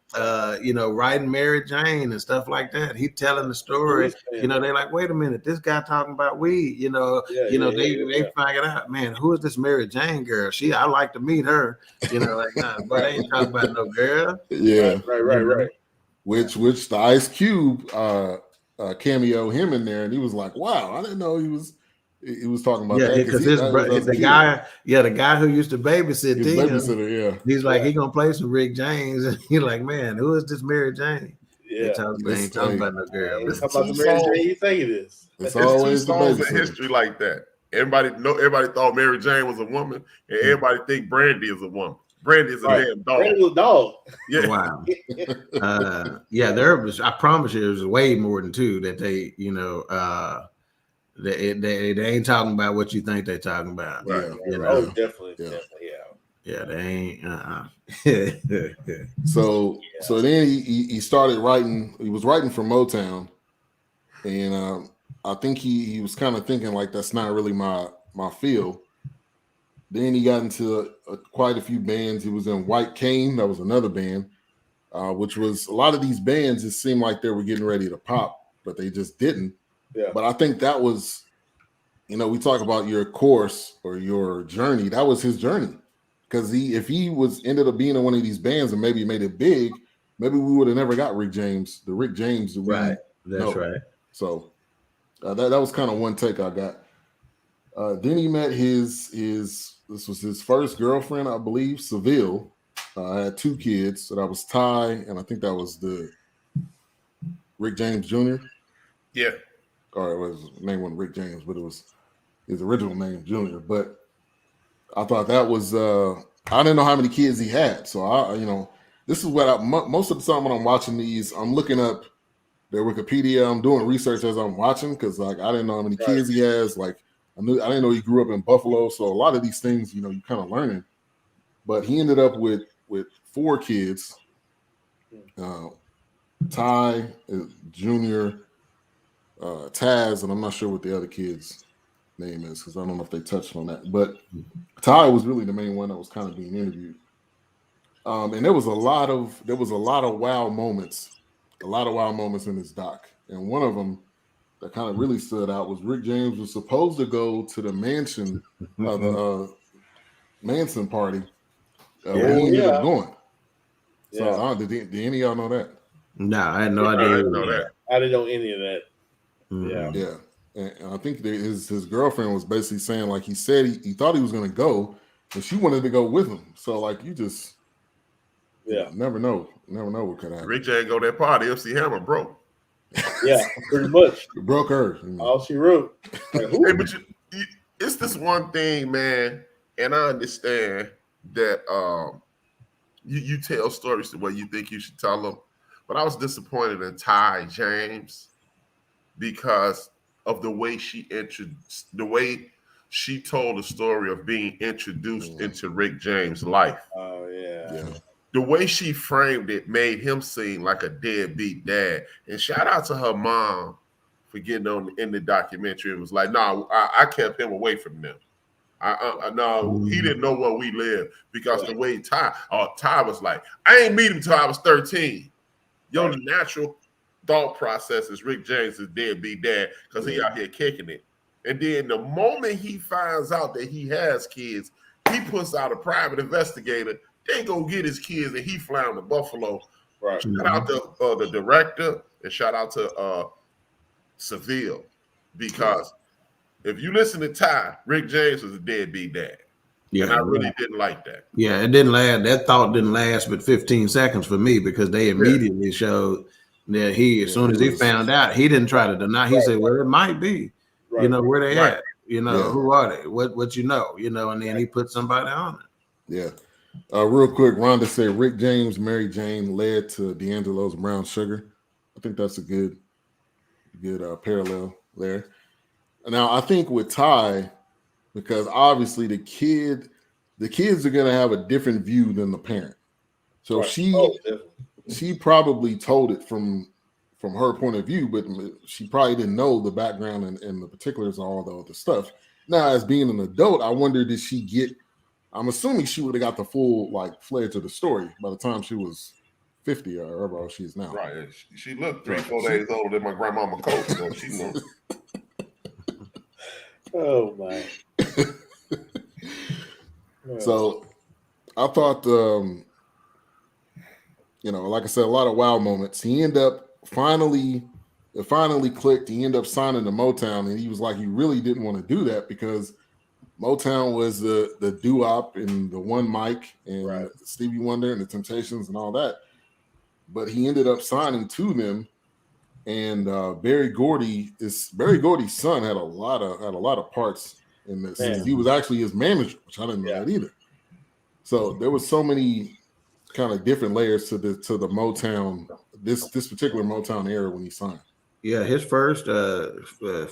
writing Mary Jane and stuff like that. He telling the story. You know, they're like, wait a minute, this guy talking about weed. You know, they figured out, man, who is this Mary Jane girl? I like to meet her. You know, like, nah, but they ain't talking about no girl. Yeah, right. Which the Ice Cube cameo him in there, and he was like, wow, I didn't know he was talking about that because the guy who used to babysit him, he's like, he gonna play some Rick James, and he's like, man, who is this Mary Jane? They ain't talking about no girl. It's about the Mary Jane you think it is. It's always two songs in history like that. Everybody thought Mary Jane was a woman, and everybody think Brandy is a woman. Brandy is a damn dog. Brandy was a dog. Yeah. Wow. There was. I promise you, there was way more than two that they, you know. They ain't talking about what you think they're talking about. You know? Oh, definitely, yeah. They ain't. So then he started writing. He was writing for Motown, and I think he was kind of thinking like, that's not really my field. Then he got into quite a few bands. He was in White Cane. That was another band, which was a lot of these bands. It seemed like they were getting ready to pop, but they just didn't. But I think that was, you know, we talk about your course or your journey. That was his journey, because if he ended up being in one of these bands and maybe made it big, maybe we would have never got Rick James. The Rick James, right? That's right. So that was kind of one take I got. Then he met his this was his first girlfriend, I believe, Seville. I had two kids. So that was Ty, and I think that was the Rick James Jr. Yeah. Or his name wasn't Rick James, but it was his original name, Junior. But I thought that was I didn't know how many kids he had. So this is what most of the time when I'm watching these, I'm looking up their Wikipedia. I'm doing research as I'm watching, because like I didn't know how many kids he has. Like I didn't know he grew up in Buffalo. So a lot of these things, you kind of learning. But he ended up with 4 kids. Ty, Junior, Taz, and I'm not sure what the other kid's name is, because I don't know if they touched on that. But Ty was really the main one that was kind of being interviewed. And there was a lot of wow moments, in this doc. And one of them that kind of really stood out was Rick James was supposed to go to the Manson Manson party. He ended up going. So did any of y'all know that? No, I had no idea. I didn't know any of that. Mm-hmm. Yeah. and I think his girlfriend was basically saying, like, he said he thought he was going to go, but she wanted to go with him. So like, you just never know what could happen. Rick James go that party. MC Hammer broke. Yeah, pretty much. It broke her. All she wrote. Like, hey, but it's this one thing, man, and I understand that you tell stories the way you think you should tell them, but I was disappointed in Ty James because of the way she told the story of being introduced into Rick James' life. Oh yeah. The way she framed it made him seem like a deadbeat dad. And shout out to her mom for getting in the documentary and was like, no, I kept him away from them. No, he didn't know where we lived because the way Ty was like, I ain't meet him until I was 13. Yo, the natural thought process is Rick James is deadbeat dad because he out here kicking it. And then the moment he finds out that he has kids, he puts out a private investigator. They go get his kids, and he flying to Buffalo. Right. Shout out to the director, and shout out to Seville, because if you listen to Ty, Rick James was a deadbeat dad. Yeah, and I really didn't like that. Yeah, it didn't last. That thought didn't last but 15 seconds for me because they immediately showed that as soon as he found out, he didn't try to deny. He said, "Well, it might be. You know, where they at? You know, who are they? What you know? You know?" And then he put somebody on it. Yeah. Real quick, Rhonda said Rick James, Mary Jane led to D'Angelo's Brown Sugar. I think that's a good parallel there. Now, I think with Ty, because obviously the kids are going to have a different view than the parent. So she probably told it from her point of view, but she probably didn't know the background and the particulars and all the other stuff. Now, as being an adult, I wonder, did she get, I'm assuming she would have got the full fledged of the story by the time she was 50 or whatever old she is now. Right. She looked 3-4 days older than my grandmama Coach, so she knew. Oh my. So I thought like I said, a lot of wow moments. He ended up finally clicked. He ended up signing to Motown, and he was like, he really didn't want to do that because Motown was the doo-wop and the one mic and Stevie Wonder and the Temptations and all that. But he ended up signing to them, and Berry Gordy's son had a lot of parts in this. Man. He was actually his manager, which I didn't know that either. So there was so many kind of different layers to the Motown, this particular Motown era when he signed. Yeah, his first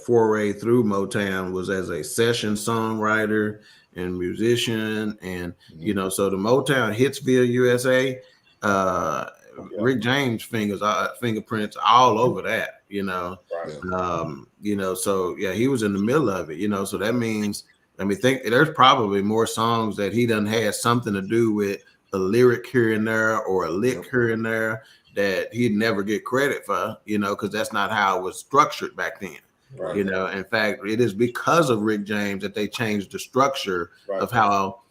foray through Motown was as a session songwriter and musician, and so the Motown Hitsville USA, Rick James fingerprints all over that, so he was in the middle of it, so that means, think there's probably more songs that he done had something to do with a lyric here and there or a lick here and there that he'd never get credit for, because that's not how it was structured back then. Right. In fact, it is because of Rick James that they changed the structure of how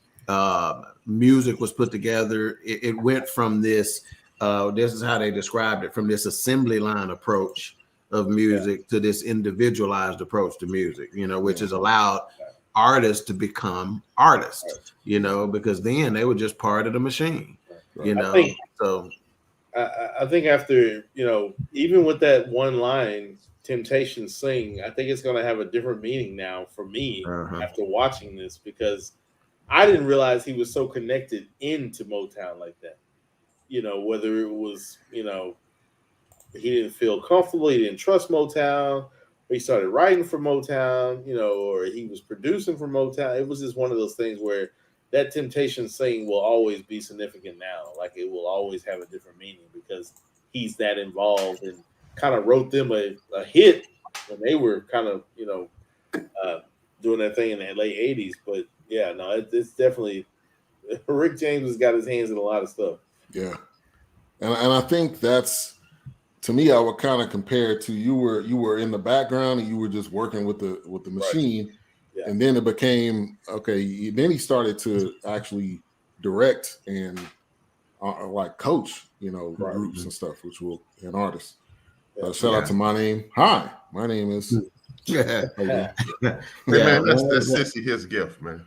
music was put together. It went from this, this is how they described it, from this assembly line approach of music to this individualized approach to music, which has allowed artists to become artists, because then they were just part of the machine, I think after, even with that one line, Temptations sing, I think it's going to have a different meaning now for me after watching this, because I didn't realize he was so connected into Motown like that. Whether it was, he didn't feel comfortable, he didn't trust Motown, or he started writing for Motown, or he was producing for Motown. It was just one of those things where that Temptations sing will always be significant now. Like, it will always have a different meaning because he's that involved and kind of wrote them a hit when they were kind of, doing that thing in the late 80s. But yeah, no, it's definitely, Rick James has got his hands in a lot of stuff. Yeah. And I think that's, to me, I would kind of compare it to you were in the background and you were just working with the machine. Right. Yeah. And then it became, okay, then he started to actually direct and coach, groups and stuff, and artists. Shout out to my name. Hi, my name is Yeah. Okay. Man, that's Sissy his gift, man.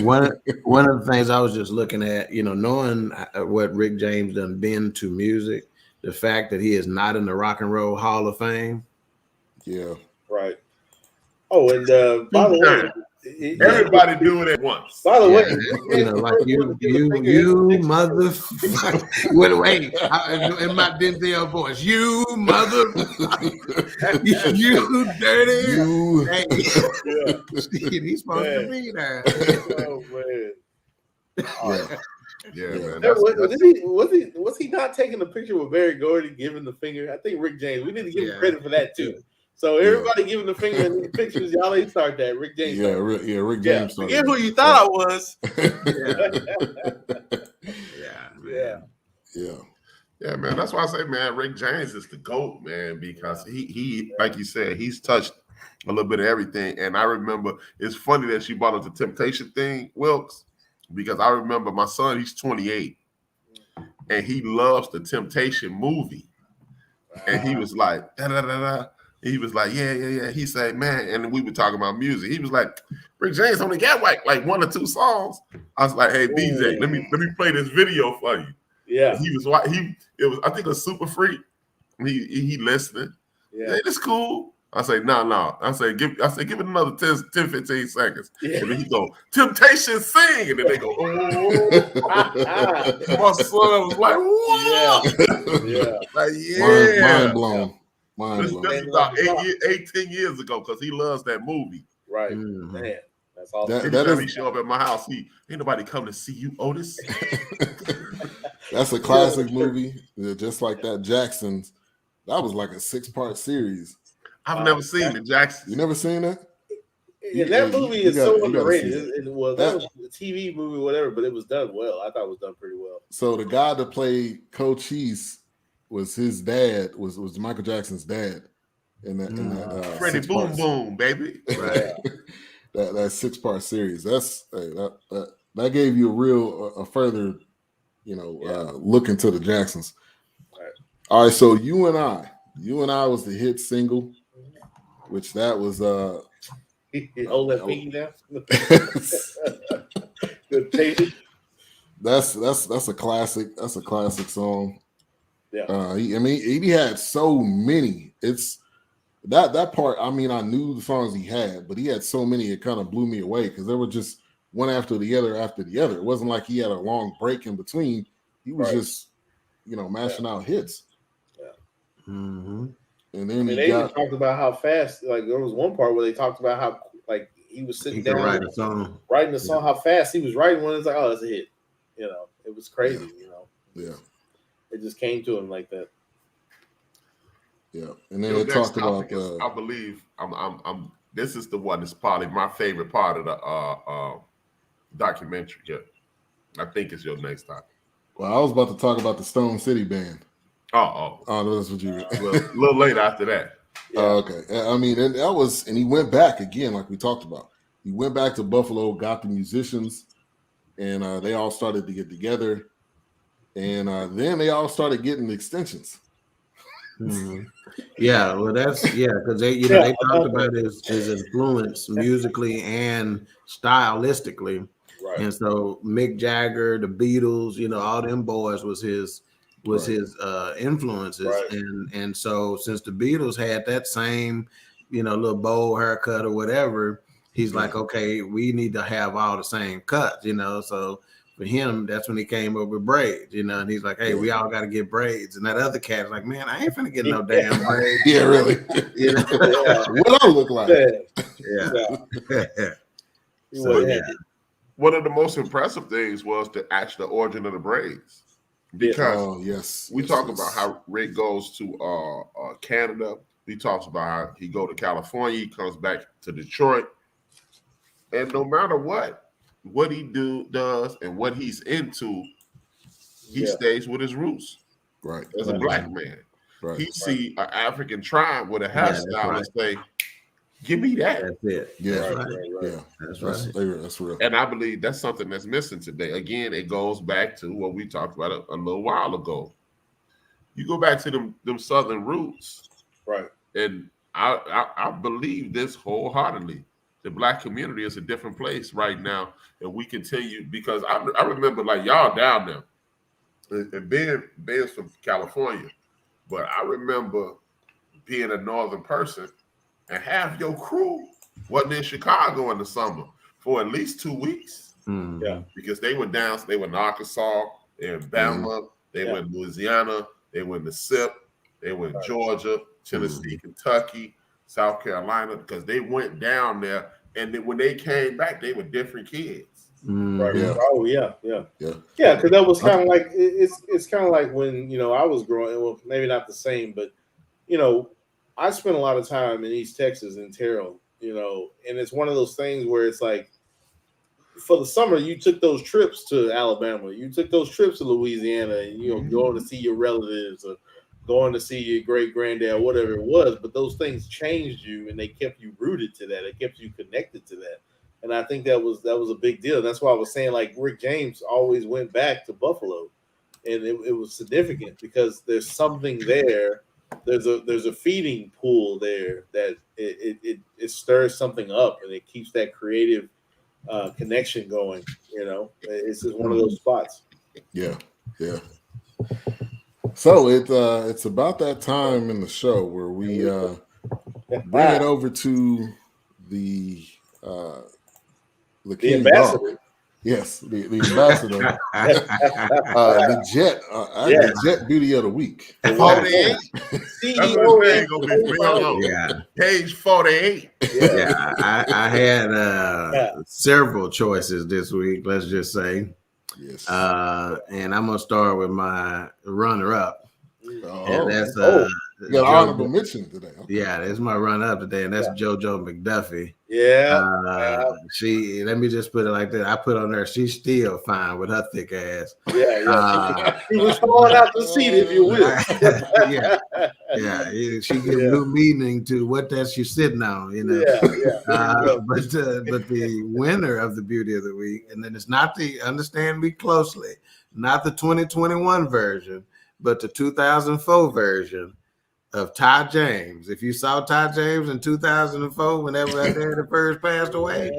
One of the things I was just looking at, knowing what Rick James done been to music, the fact that he is not in the Rock and Roll Hall of Fame. Yeah. Right. Oh, and by the way, everybody do it at once. By the way, like you motherfucker. Wait, in my Denzel voice, you motherfucker, you dirty. He's supposed to be there. Oh man. Yeah, man. Was he not taking a picture with Barry Gordy giving the finger? I think Rick James. We need to give him credit for that too. So everybody giving the finger in these pictures, y'all ain't start that. Rick James. Rick James. Forget who you thought I was. Yeah, man. That's why I say, man, Rick James is the GOAT, man, because he like you said, he's touched a little bit of everything. And I remember it's funny that you brought up the Temptation thing, Wilks, because I remember my son, he's 28, and he loves the Temptation movie. And he was like, da da da da. He was like, yeah. He said, man, and we were talking about music. He was like, Rick James only got like 1 or 2 songs. I was like, hey, BJ, let me play this video for you. Yeah. And it was I think a Super Freak. He listening. Yeah, hey, it's cool. I say, no. I say, give it another 10, 15 seconds. Yeah. And then he go, Temptation sing. And then they go, oh. My son was like, what? Yeah. Like, yeah. Mind blown. This is about 18 years ago because he loves that movie. Right. Mm-hmm. Man, that's awesome. That he show up at my house. Ain't nobody come to see you, Otis. That's a classic movie. Just like that, Jackson's. That was like a 6-part series. I've never seen the Jacksons. You never seen that? Yeah, that movie is so underrated. That was a TV movie, whatever, but it was done well. I thought it was done pretty well. So the guy that played Coach Cheese was his dad, was Michael Jackson's dad in that Freddie Boom Boom, baby. Right. that 6-part series. That gave you a further, look into the Jacksons. Right. All right, so You and I was the hit single, which that was hold that pinky down. That's a classic. That's a classic song. Yeah. He had so many. It's that part. I mean, I knew the songs he had, but he had so many. It kind of blew me away because they were just one after the other. It wasn't like he had a long break in between. He was just, mashing out hits. Yeah. Mm-hmm. And then they even talked about how fast. Like there was one part where they talked about how like he was sitting down writing the song, how fast he was writing one. It's like, oh, that's a hit. It was crazy. Yeah. It just came to him like that. Yeah, and then they talked about. I believe I'm. This is the one that's probably my favorite part of the documentary. Yeah, I think it's your next topic. Well, I was about to talk about the Stone City Band. Oh, that's what you. Well, a little later after that. Yeah. Okay. I mean, and he went back again, like we talked about. He went back to Buffalo, got the musicians, and they all started to get together. And then they all started getting extensions. Mm-hmm. Yeah, well, that's because they talked about his influence musically and stylistically, right. And so Mick Jagger, the Beatles, all them boys was his influences, right. And so since the Beatles had that same little bowl haircut or whatever, he's like, okay, we need to have all the same cuts, so. For him, that's when he came up with braids, and he's like, hey, we all got to get braids. And that other cat's like, man, I ain't finna get no damn braids. Yeah, really. What I look like. One of the most impressive things was the origin of the braids. Because we talk about how Rick goes to Canada. He talks about how he go to California. He comes back to Detroit. And no matter what he does and what he's into, he stays with his roots. Right. As a black man. Right. He see an African tribe with a hairstyle and say, give me that. That's it. Yeah. Right. Yeah. That's right. That's real. And I believe that's something that's missing today. Again, it goes back to what we talked about a little while ago. You go back to them southern roots. Right. And I believe this wholeheartedly. The Black community is a different place right now, and we continue because I remember like y'all down there, and Ben's from California, but I remember being a northern person and half your crew wasn't in Chicago in the summer for at least 2 weeks. Yeah, because they were down, they were in Arkansas, they were in Bama, they were in Louisiana, they were in the SIP, they were in Georgia, Tennessee, Kentucky, South Carolina, because they went down there, and then when they came back, they were different kids. Right. Yeah. Oh yeah. Because that was kind of like it's kind of like when I was growing. Well, maybe not the same, but I spent a lot of time in East Texas in Terrell. And it's one of those things where it's like, for the summer, you took those trips to Alabama, you took those trips to Louisiana, and going to see your relatives or going to see your great granddad, whatever it was. But those things changed you, and they kept you rooted to that. It kept you connected to that. And I think that was a big deal. That's why I was saying, like, Rick James always went back to Buffalo, and it was significant because there's something there. There's a feeding pool there that it stirs something up, and it keeps that creative connection going. It's just one of those spots. Yeah. So it's about that time in the show where we bring it over to the King ambassador. Dawk. Yes, the ambassador. The Jet. The Jet Beauty of the Week. 48. Page 48. Yeah, I had several choices this week, let's just say. Yes. And I'm gonna start with my runner-up. And that's you got an honorable mention today. Okay. Yeah, that's my run-up today, and that's JoJo McDuffie. Yeah. She, let me just put it like that. I put on there, she's still fine with her thick ass. Yeah. She was falling out the seat, if you will. She gives new meaning to what that she's sitting on, But the winner of the Beauty of the Week, and then it's not understand me closely, not the 2021 version, but the 2004 version of Ty James. If you saw Ty James in 2004, whenever I did it first passed away.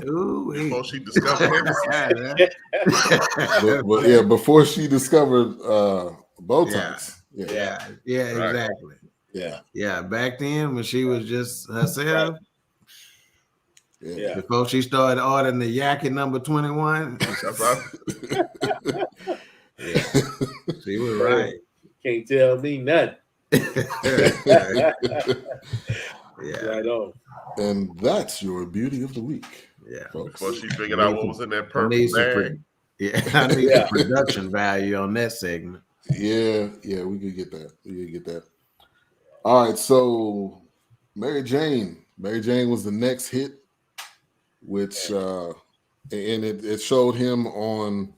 Ooh, before she discovered it. Before she discovered Botox. Exactly. Yeah, back then when she was just herself. Before she started ordering the Yaki number 21. She was right. Can't tell me nothing. Right on. And that's your Beauty of the Week. Yeah. Folks. Before she figured out what was in that purple bag. I need the production value on that segment. Yeah, we could get that. All right, so Mary Jane was the next hit, which and it showed him on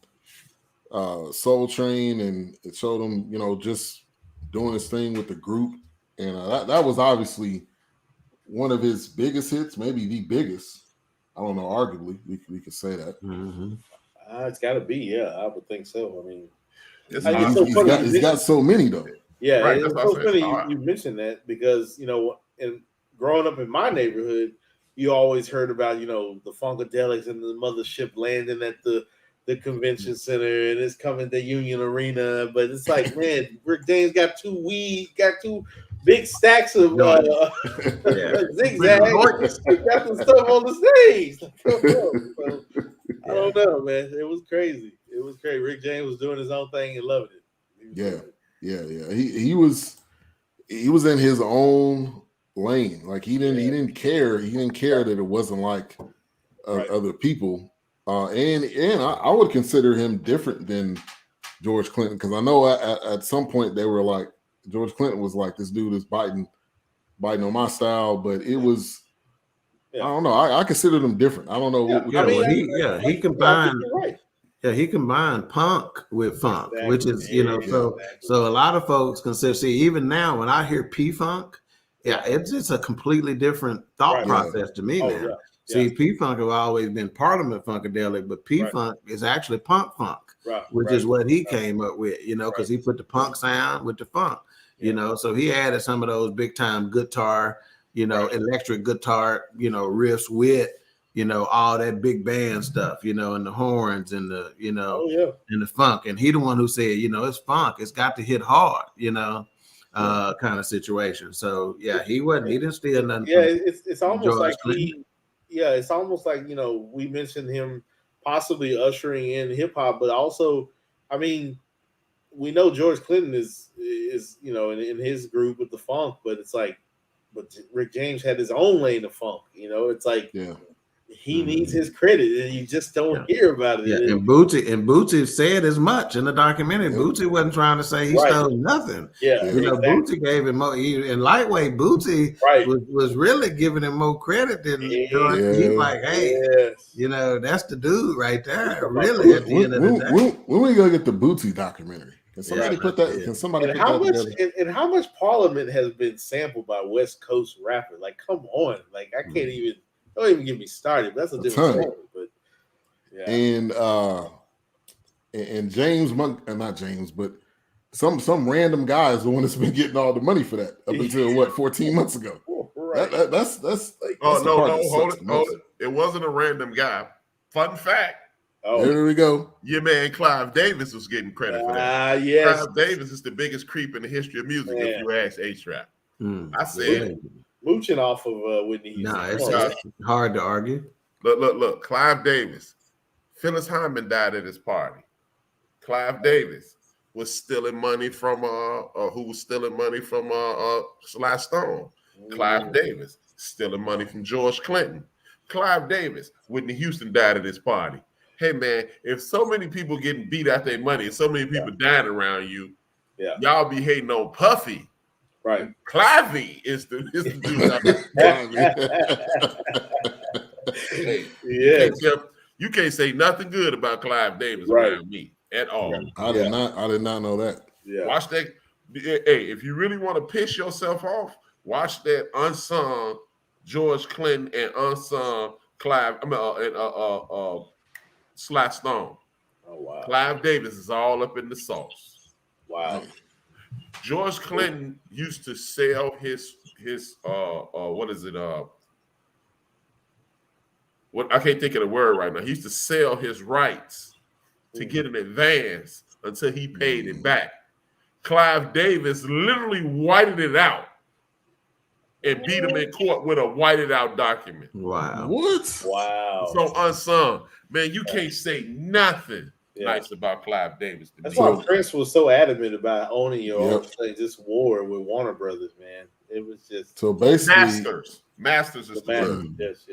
Soul Train, and it showed him, just doing his thing with the group, and that was obviously one of his biggest hits, maybe the biggest. I don't know. Arguably, we could say that. Mm-hmm. It's got to be. Yeah, I would think so. I mean, he's got so many though. Yeah, right, it's so funny you mentioned that because and growing up in my neighborhood, you always heard about the Funkadelics and the mothership landing at the convention center, and it's coming to Union Arena. But it's like, man, Rick James got two big stacks of zigzags. Got some stuff on the stage. I don't know, man. It was crazy. Rick James was doing his own thing and loving it. Yeah. He was in his own lane. Like he didn't care. He didn't care that it wasn't like other people. And I would consider him different than George Clinton, because I know at some point they were like, George Clinton was like, this dude is biting on my style, but it was, I don't know. I consider them different. I don't know. He combined. Yeah, he combined punk with funk, which is, so a lot of folks consider, even now when I hear P-Funk, it's a completely different thought process to me now. See, P-Funk have always been Parliament Funkadelic, but P-Funk is actually punk funk, which is what he came up with, because he put the punk sound with the funk. you know. So he added some of those big time guitar, electric guitar, riffs with, all that big band stuff, and the horns and the, and the funk. And he the one who said, it's funk, it's got to hit hard, kind of situation. So yeah, he didn't steal nothing. Yeah, it's almost like it's almost like we mentioned him possibly ushering in hip hop, but also, I mean, we know George Clinton is in his group with the funk, but it's like, but Rick James had his own lane of funk. It's like he needs his credit, and you just don't hear about it. Yeah, and Bootsy said as much in the documentary. Bootsy wasn't trying to say he stole nothing. Yeah, Bootsy gave him more. In Lightweight, Bootsy was really giving him more credit than George. He's like, hey, that's the dude right there. Really, at the end of the day. When we gonna get the Bootsy documentary? Can somebody put that? Can somebody and put how that much together? and how much Parliament has been sampled by West Coast rappers? Like, come on, like I can't even. Don't even get me started. That's a different story. But and James Monk, not James, but some random guy is the one that's been getting all the money for that up until 14 months ago. Right. That's like, hold it. It wasn't a random guy. Fun fact. There we go. Your man Clive Davis was getting credit for that. Yes. Clive Davis is the biggest creep in the history of music. If you ask HRap, I said. Mooching off of Whitney Houston. Nah, it's hard to argue. Look. Clive Davis. Phyllis Hyman died at his party. Clive Davis was stealing money from Sly Stone. Clive Davis stealing money from George Clinton. Clive Davis, Whitney Houston died at his party. Hey man, if so many people getting beat out their money and so many people dying around you, y'all be hating on Puffy. Right, Clivey is the dude. You can't say nothing good about Clive Davis around me at all. I did not know that. Yeah. Watch that. Hey, if you really want to piss yourself off, watch that unsung George Clinton and unsung Clive. Sly Stone. Oh wow. Clive Davis is all up in the sauce. Wow. George Clinton used to sell his what is it? What I can't think of the word right now. He used to sell his rights to get an advance until he paid it back. Clive Davis literally whited it out and beat him in court with a whited out document. Wow. What? Wow. So unsung. Man, you can't say nothing nice about Clive Davis. That's why Prince was so adamant about owning your own thing. This war with Warner Brothers, man. It was just so basically Masters is the word. Yes.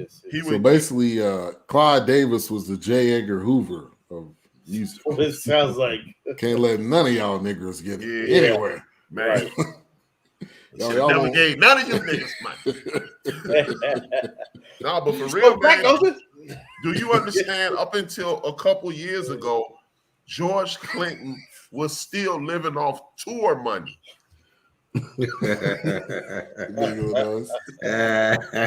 So basically, Clyde Davis was the J. Edgar Hoover of music. It sounds like can't let none of y'all niggers get it anywhere. Man. Right. Y'all never gave none of you niggas money. No, but for real, man, do you understand? Up until a couple years ago, George Clinton was still living off tour money. You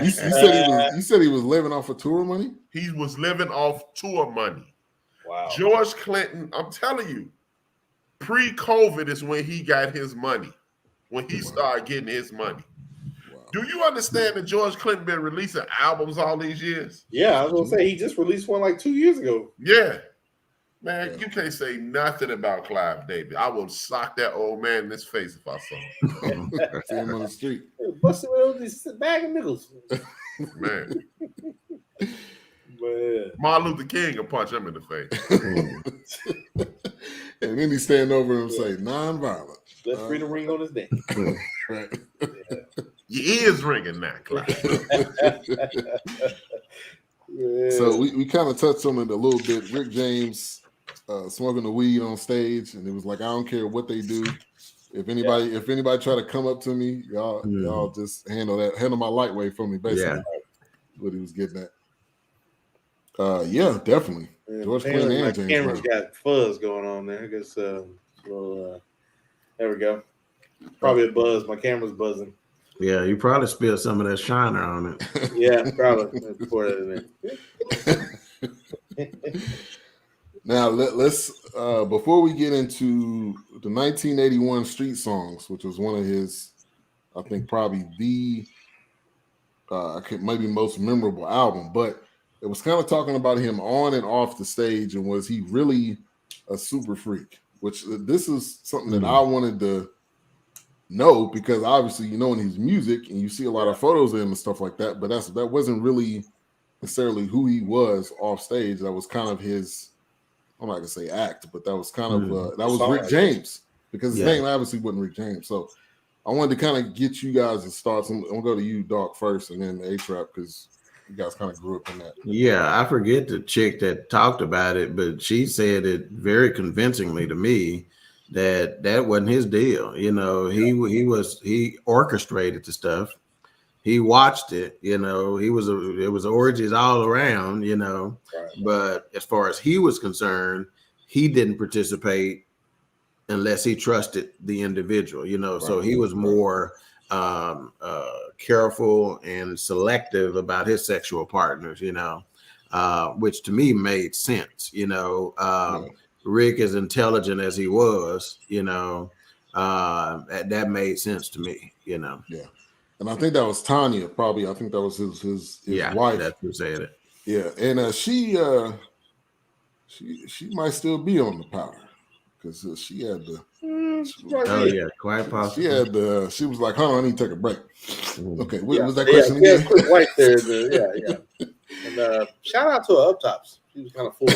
said he was living off of tour money? He was living off tour money. Wow. George Clinton, I'm telling you, pre-COVID is when he got his money. When he started getting his money. Wow. Do you understand that George Clinton been releasing albums all these years? Yeah, I was gonna say he just released one like 2 years ago. Yeah. Man, you can't say nothing about Clive Davis. I will sock that old man in his face if I saw him. See him on the street. Busting with this bag of nickels. Man. Man. Martin Luther King will punch him in the face. And then he stand over and say, non-violent. Let's read a ring on his neck. Right. Your ears ringing now, Clive. So we kind of touched on it a little bit. Rick James smoking the weed on stage, and it was like, I don't care what they do. If anybody try to come up to me, y'all just handle my lightweight for me, basically. What he was getting at. Yeah, definitely. George Clinton and James. Camera's got fuzz going on there. I guess there we go. Probably a buzz. My camera's buzzing. Yeah, you probably spilled some of that shiner on it. Yeah, probably. Pour that in there. Now let's before we get into the 1981 Street Songs, which was one of his, I think probably the maybe most memorable album, but it was kind of talking about him on and off the stage, and was he really a super freak? Which this is something that I wanted to know, because obviously in his music and you see a lot of photos of him and stuff like that, but that wasn't really necessarily who he was off stage. That was kind of his, I'm not gonna say act, but that was kind of that was Rick James, because his name obviously wasn't Rick James. So I wanted to kind of get you guys' thoughts. I'm gonna go to you, Dawk, first, and then HRap, because you guys kind of grew up in that. Yeah, I forget the chick that talked about it, but she said it very convincingly to me that wasn't his deal. He orchestrated the stuff. He watched it. It was orgies all around. But as far as he was concerned, he didn't participate unless he trusted the individual. So he was more careful and selective about his sexual partners, which to me made sense. Rick, as intelligent as he was, that made sense to me, Yeah. And I think that was Tanya, probably. I think that was his wife. That's who said it. Yeah. And she might still be on the powder, because she had the quite possible. She was like, hold on, I need to take a break. Okay, what was that question again? Quick white there. And shout out to her up tops. She was kind of full.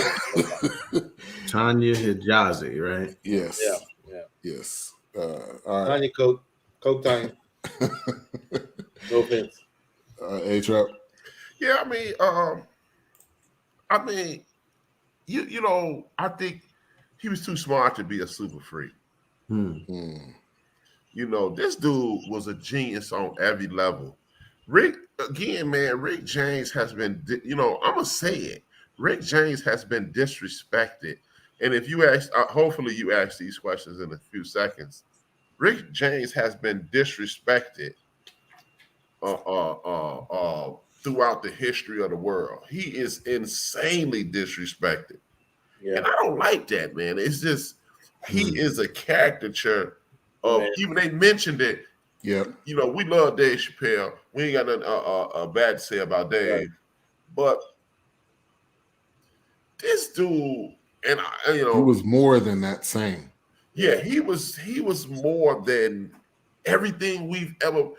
Tanya Hijazi, right? Yes. Yeah. Yes. All right. Tanya Coke Tanya. No offense. HRap. Yeah, I mean, I think he was too smart to be a super freak. This dude was a genius on every level. Rick James has been, I'm gonna say it. Rick James has been disrespected. And if you ask, hopefully you ask these questions in a few seconds. Rick James has been disrespected throughout the history of the world. He is insanely disrespected. Yeah. And I don't like that, man. It's just, he is a caricature of, even they mentioned it. Yeah. We love Dave Chappelle. We ain't got nothing bad to say about Dave. Right. But this dude, and he was more than that same. Yeah, he was more than everything we've ever.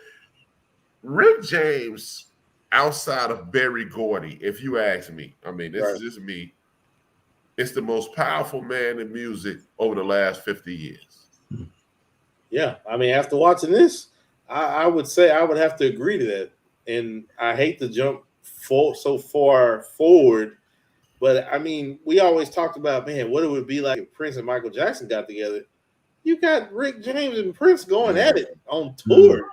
Rick James, outside of Berry Gordy, if you ask me, this is just me, it's the most powerful man in music over the last 50 years. Yeah, after watching this, I would say I would have to agree to that. And I hate to jump so far forward, but we always talked about, man, what it would be like if Prince and Michael Jackson got together. You got Rick James and Prince going at it on tour.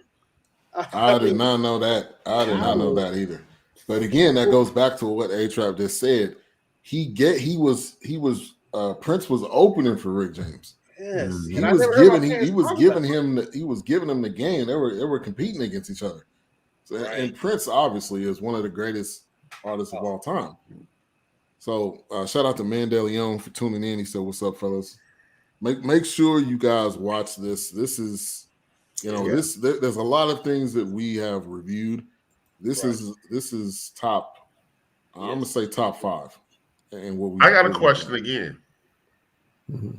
I did not know that. I did not know that either. But again, that goes back to what HRap just said. Prince was opening for Rick James. Yes. He was giving him the game. They were competing against each other. So, and Prince obviously is one of the greatest artists of all time. So shout out to Mandela for tuning in. He said, "What's up, fellas? Make sure you guys watch this. This is, there's a lot of things that we have reviewed. This is top. I'm gonna say top 5. And I got a question again. Mm-hmm.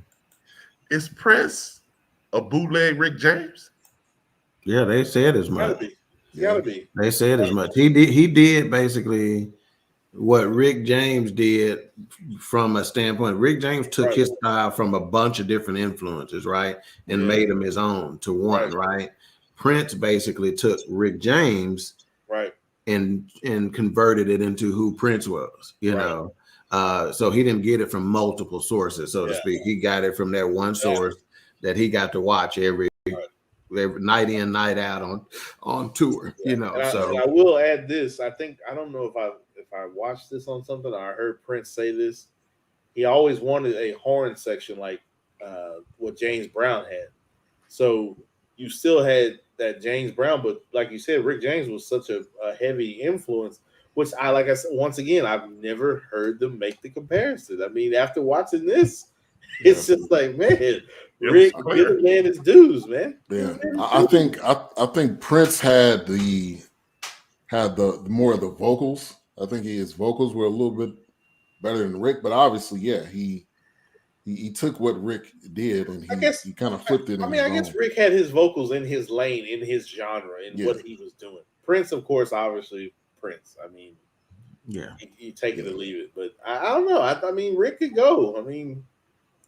Is Prince a bootleg Rick James? Yeah, they said as much. Gotta be. They said as much. He did basically what Rick James did from a standpoint. Rick James took his style from a bunch of different influences, right? And made him his own to one, right? Prince basically took Rick James and converted it into who Prince was, you know. So he didn't get it from multiple sources, so to speak. He got it from that one source that he got to watch every night in, night out on tour, you know. And I will add this. I don't know if I watched this on something or I heard Prince say this. He always wanted a horn section like what James Brown had. So you still had that James Brown, but like you said, Rick James was such a heavy influence, which I said, once again, I've never heard them make the comparison. After watching this, It's just like, man, Rick, give the man his dues, man. Yeah, I think Prince had the more of the vocals. I think his vocals were a little bit better than Rick, but obviously, yeah, he took what Rick did and he kind of flipped it. I guess Rick had his vocals in his lane, in his genre, in what he was doing. Prince, of course, obviously Prince. I mean, yeah, you take it or leave it. But I don't know. I mean, Rick could go. I mean,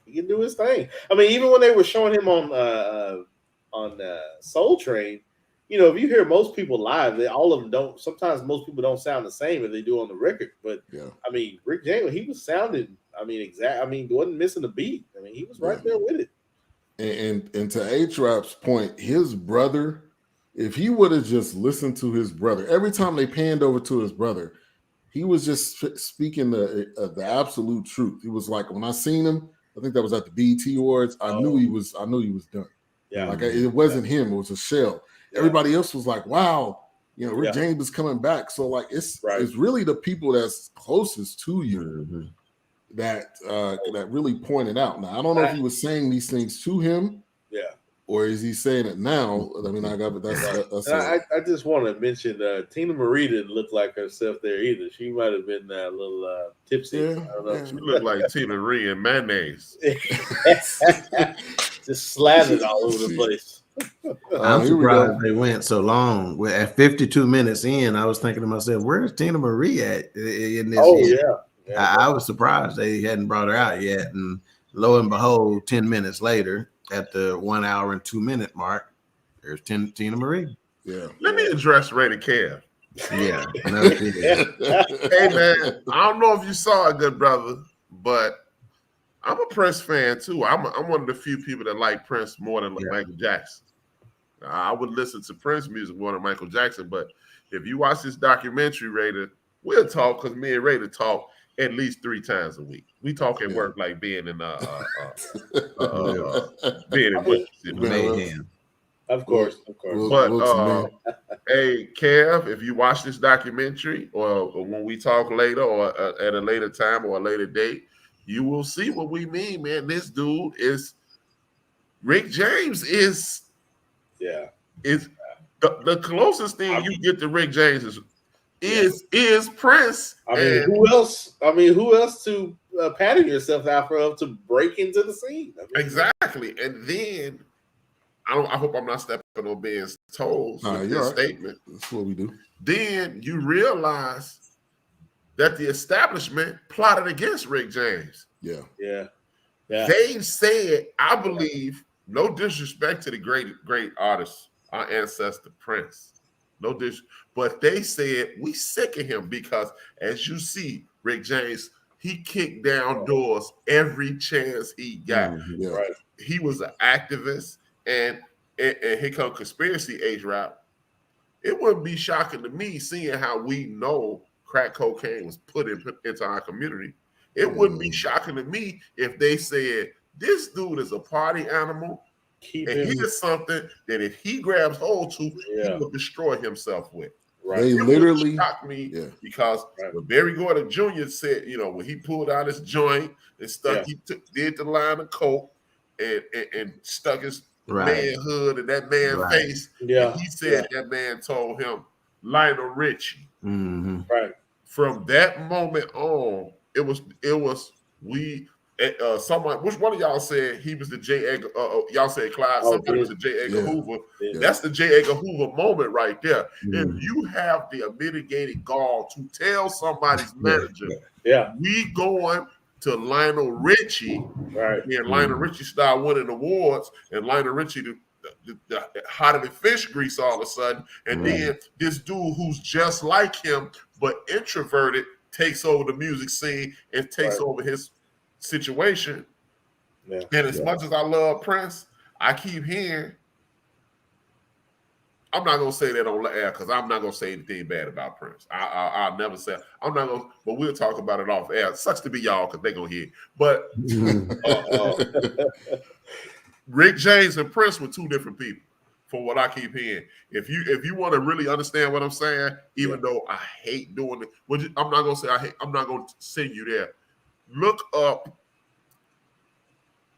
he can do his thing. I mean, even when they were showing him on Soul Train, you know, if you hear most people live, all of them don't. Sometimes most people don't sound the same as they do on the record. But I mean, Rick James, he was sounding. I mean, wasn't missing a beat. I mean, he was right there with it. And to HRap's point, his brother, if he would have just listened to his brother, every time they panned over to his brother, he was just speaking the absolute truth. He was like, when I seen him, I think that was at the BET Awards. I knew he was done. Yeah, like it wasn't him; it was a shell. Yeah. Everybody else was like, "Wow, you know, Rick James is coming back." So like, it's really the people that's closest to you that really pointed out. Now, I don't know if he was saying these things to him, or is he saying it now? I mean, I just want to mention Tina Marie didn't look like herself there either. She might have been a little tipsy. I don't know. She looked like Tina Marie in mayonnaise. Just slathered all over the place. I'm surprised they went so long. At 52 minutes in, I was thinking to myself, where's Tina Marie at in this? I was surprised they hadn't brought her out yet. And lo and behold, 10 minutes later, at the 1 hour and 2 minute mark, there's Tina Marie. Yeah. Let me address Rated Kev. Yeah. Hey, man, I don't know if you saw it, good brother, but I'm a Prince fan, too. I'm one of the few people that like Prince more than Michael Jackson. I would listen to Prince music more than Michael Jackson, but if you watch this documentary, Rated, we'll talk because me and Rated talk at least 3 times a week. We talk at work like being in being in Wilks. Of course. But hey, Kev, if you watch this documentary or when we talk later or at a later time or a later date, you will see what we mean, man. This dude is Rick James is the closest thing you get to Rick James is Prince. I mean, who else? Who else to pattern yourself after of to break into the scene? Exactly. And then I hope I'm not stepping on Ben's toes with this statement. That's what we do. Then you realize that the establishment plotted against Rick James. Yeah. They said, I believe, no disrespect to the great artist, our ancestor Prince. No disrespect. But they said, we sick of him because, as you see, Rick James, he kicked down doors every chance he got. He was an activist, and here comes conspiracy HRap. It wouldn't be shocking to me seeing how we know crack cocaine was put into our community. It wouldn't be shocking to me if they said, this dude is a party animal, and here's something that if he grabs hold to, he will destroy himself with. They literally shocked me because when Barry Gordon Jr. said, you know, when he pulled out his joint and stuck, he did the line of coke and stuck his manhood in that man's face. And he said that man told him Lionel Richie. From that moment on, it was someone, which one of y'all said he was the J. Edgar? Y'all said Clyde. Somebody was the J. Edgar Hoover. That's the J. Edgar Hoover moment right there. If you have the unmitigated gall to tell somebody's manager, we going to Lionel Richie, and Lionel Richie started winning awards, and Lionel Richie the hotter than fish grease all of a sudden, and then this dude who's just like him but introverted takes over the music scene and takes over his situation. And as much as I love Prince, I keep hearing, I'm not gonna say that on air because I'm not gonna say anything bad about Prince. I'll never say I'm not gonna, but we'll talk about it off air. It sucks to be y'all because they're gonna hear it. But Rick James and Prince were 2 different people, from what I keep hearing. If you want to really understand what I'm saying, even though I hate doing it, I'm not gonna say I hate. I'm not gonna send you there. Look up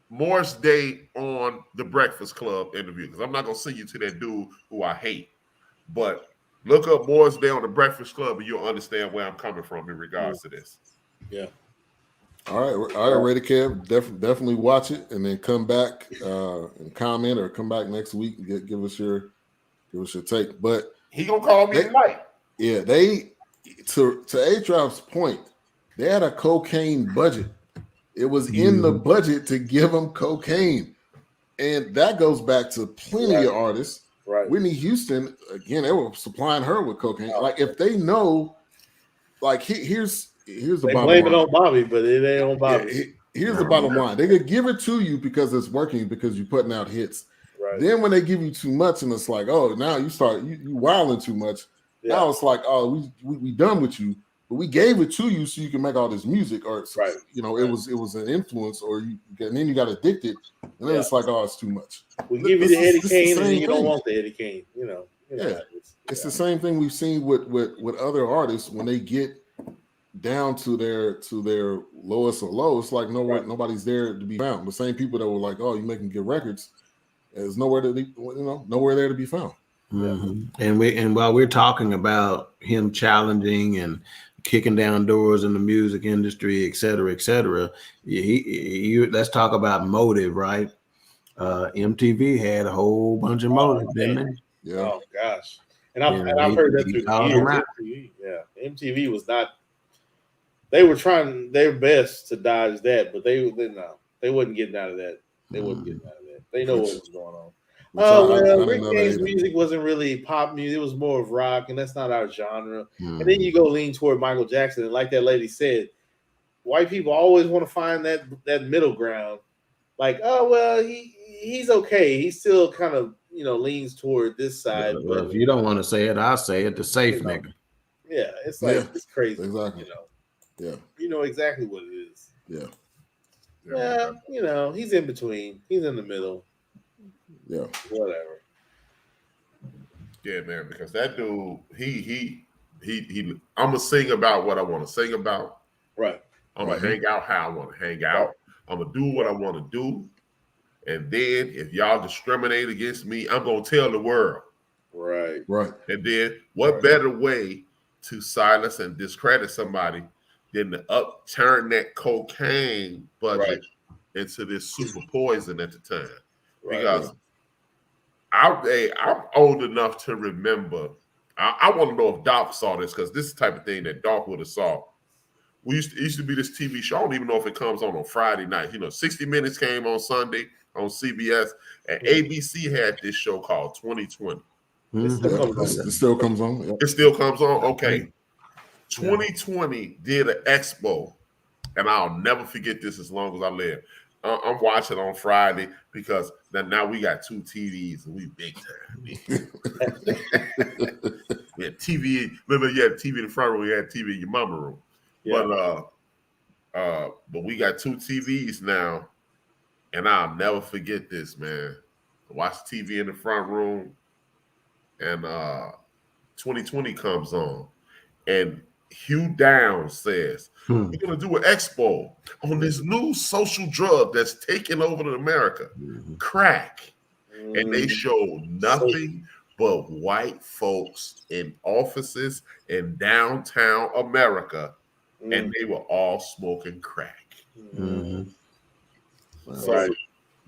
Morris Day on the Breakfast Club interview, because I'm not gonna send you to that dude who I hate, but look up Morris Day on the Breakfast Club and you'll understand where I'm coming from in regards to this. Yeah. All right, Ready Kev, definitely watch it and then come back and comment, or come back next week and give us your take. But he gonna call me tonight. Yeah, they to HRap's point, they had a cocaine budget. It was in the budget to give them cocaine, and that goes back to plenty of artists. Right. Whitney Houston, again, they were supplying her with cocaine. Like if they know, like here's the they bottom blame line. it on Bobby, but it ain't on Bobby. Here's the bottom line. They could give it to you because it's working, because you're putting out hits. Right. Then when they give you too much and it's like, oh, now you start you wilding too much. Yeah. Now it's like, oh, we done with you, but we gave it to you so you can make all this music, or it was an influence, or and then you got addicted, and then it's like, oh, it's too much. We give you the Eddie Kane, and you don't want the Eddie Kane. It's the same thing we've seen with other artists when they get down to their lowest of low. It's like nobody's there to be found. The same people that were like, oh, you making good records, there's nowhere there to be found. Mm-hmm. And while we're talking about him challenging and kicking down doors in the music industry, et cetera, let's talk about motive, right? MTV had a whole bunch of motive, didn't they? Yeah. Oh gosh, and I've heard that through the years. MTV, MTV was not. They were trying their best to dodge that, but they wasn't getting out of that. They wasn't getting out of that. They know what was going on. Rick James' music wasn't really pop music. It was more of rock, and that's not our genre. And then you go lean toward Michael Jackson, and like that lady said, white people always want to find that middle ground. Like, oh well, he's okay. He still kind of leans toward this side. Well, if you don't want to say it, I'll say it. The safe nigga. Yeah, it's like it's crazy. Exactly. You know exactly what it is. Yeah. He's in between. He's in the middle. Yeah. Whatever. Yeah, man, because that dude, he I'm gonna sing about what I want to sing about. Right. I'm gonna hang out how I want to hang out. I'm gonna do what I want to do. And then if y'all discriminate against me, I'm gonna tell the world. Right. And then what better way to silence and discredit somebody than to upturn that cocaine budget into this super poison at the time? Because I'm old enough to remember. I want to know if Dawk saw this, because this is the type of thing that Dawk would have saw. It used to be this TV show. I don't even know if it comes on Friday night. 60 Minutes came on Sunday on CBS, and ABC had this show called 2020. It still comes on. It still comes on. Okay. 2020 did an expo, and I'll never forget this as long as I live. I'm watching on Friday because now we got 2 TVs and we big time. We had TV. Remember, you had TV in the front room. We had TV in your mama room. Yeah. But we got 2 TVs now, and I'll never forget this, man. I watched TV in the front room, and 2020 comes on, and Hugh Downs says, we're going to do an expo on this new social drug that's taking over America, crack. And they showed nothing but white folks in offices in downtown America, and they were all smoking crack. So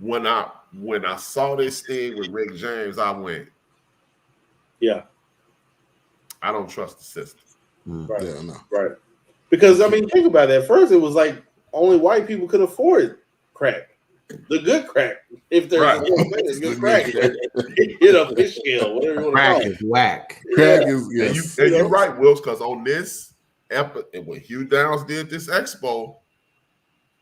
when I saw this thing with Rick James, I went, I don't trust the system. Right. Yeah, no. Right. Because think about it. At first, it was like only white people could afford crack, the good crack. If there's good crack, fish scale, whatever you want to call it. Crack is whack. Crack is and you're right, Wilks, because on this and when Hugh Downs did this expo,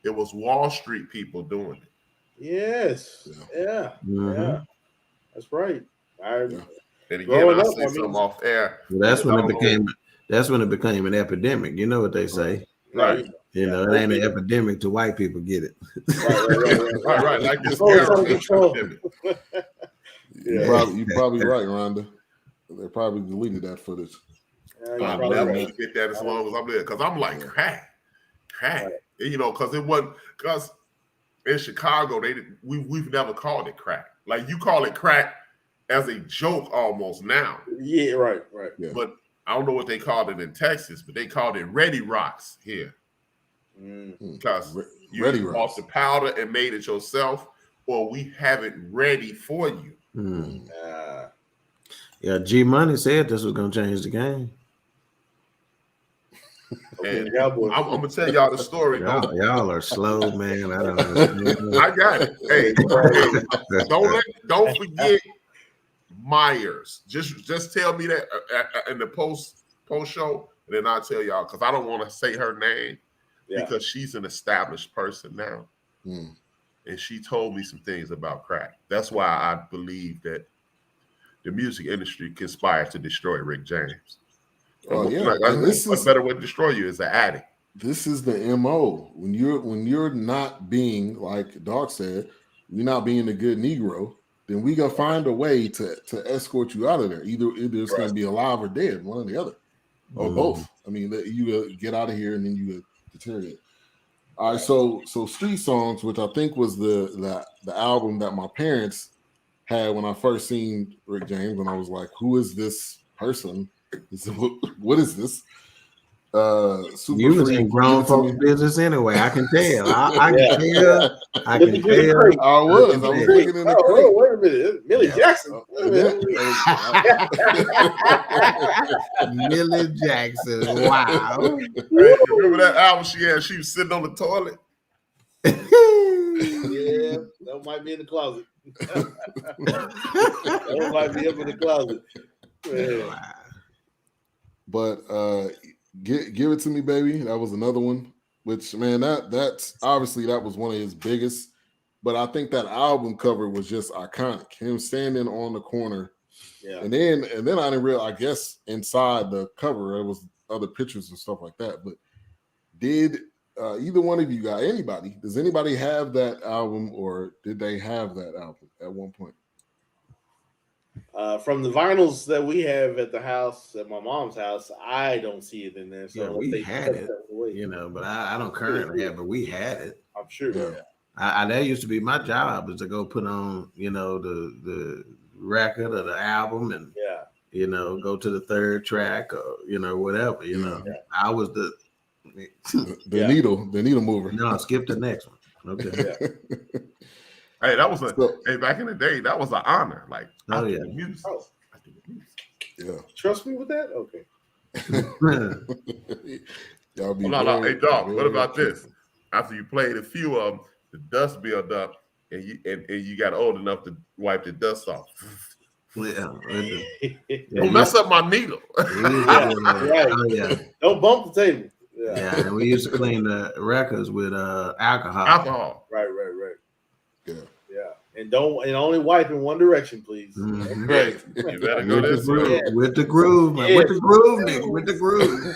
it was Wall Street people doing it. Yes. Yeah. That's right. And again, I say something off air. Well, that's when it became an epidemic. You know what they say, right? It ain't an epidemic till white people get it. Right. Like this epidemic. You're probably right, Rhonda. They probably deleted that footage. I'll never get that as long as I'm there, because I'm like crack. Because it wasn't. Because in Chicago, we've never called it crack. Like you call it crack as a joke almost now. Yeah, right. Yeah. But I don't know what they called it in Texas, but they called it Ready Rocks here. Because you bought the powder and made it yourself, or we have it ready for you. Yeah, G Money said this was gonna change the game. And I'm gonna tell y'all the story. Y'all are slow, man. I don't understand. I got it. Hey, don't forget Myers. Just tell me that in the post show, and then I'll tell y'all, because I don't want to say her name because she's an established person now. And she told me some things about crack. That's why I believe that the music industry conspired to destroy Rick James. Oh yeah, what better way to destroy you is an addict. This is the MO. When you're not being, like Dawk said, you're not being a good Negro, then we gonna find a way to escort you out of there. Either it's gonna be alive or dead, one or the other, or both. I mean, you get out of here and then you deteriorate. All right, so Street Songs, which I think was the album that my parents had when I first seen Rick James, and I was like, who is this person? What is this? Super you was in grown folks' business anyway. I can tell. I can tell. I can tell. I was looking in the crate. Wait a minute, Millie Jackson. Millie Jackson. Wow. Hey, remember that album she had? She was sitting on the toilet. Yeah, that might be in the closet. That might be up in the closet. Wow. But give it to me, baby. That was another one. Which, man, that's obviously that was one of his biggest. But I think that album cover was just iconic. Him standing on the corner, and then I didn't realize. I guess inside the cover there was other pictures and stuff like that. But did either one of you got anybody? Does anybody have that album, or did they have that album at one point? From the vinyls that we have at the house, at my mom's house, I don't see it in there. So yeah, we had it, but I don't currently have it. But we had it. I'm sure. Yeah. That used to be my job, is to go put on, the record or the album, and go to the third track or whatever. I was the needle mover. No, skip the next one. Okay. Hey, that was back in the day, that was an honor. Like, music. Yeah. Trust me with that? Okay. Y'all be hey, Dawk, what about this? After you played a few of them, the dust built up, and you got old enough to wipe the dust off. Don't mess up my needle. Don't bump the table. Yeah, and we used to clean the records with alcohol. Right. Yeah. And only wipe in one direction, please. Mm-hmm. Right. You better go this way. With the groove, man. With the groove, nigga. With the groove.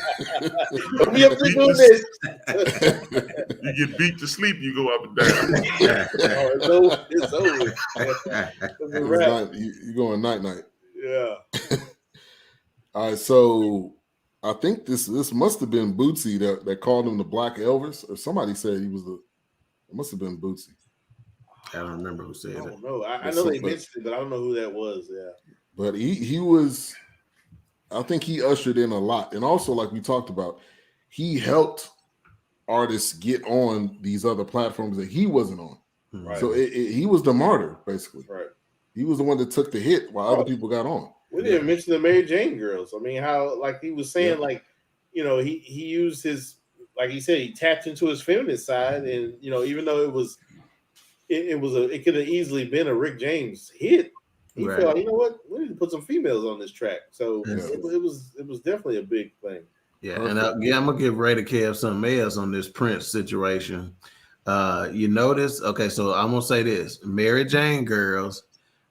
We have to do this. You get beat to sleep, you go up and down. It's over. You going night. Yeah. All right, so I think this must have been Bootsy that called him the Black Elvis, or somebody said he was it must have been Bootsy. I don't remember who said it. I don't know. I know they mentioned it, but I don't know who that was. Yeah. But he was, I think he ushered in a lot. And also, like we talked about, he helped artists get on these other platforms that he wasn't on. Right. So he was the martyr, basically. Right. He was the one that took the hit while other people got on. We didn't mention the Mary Jane girls. I mean, how, like he was saying, he used his, like he said, he tapped into his feminine side, and even though it could have easily been a Rick James hit. He felt, you know what, we need to put some females on this track. So it was definitely a big thing. Yeah, and I'm gonna give Ray to Kev something else on this Prince situation. You notice? Okay, so I'm gonna say this: Mary Jane girls,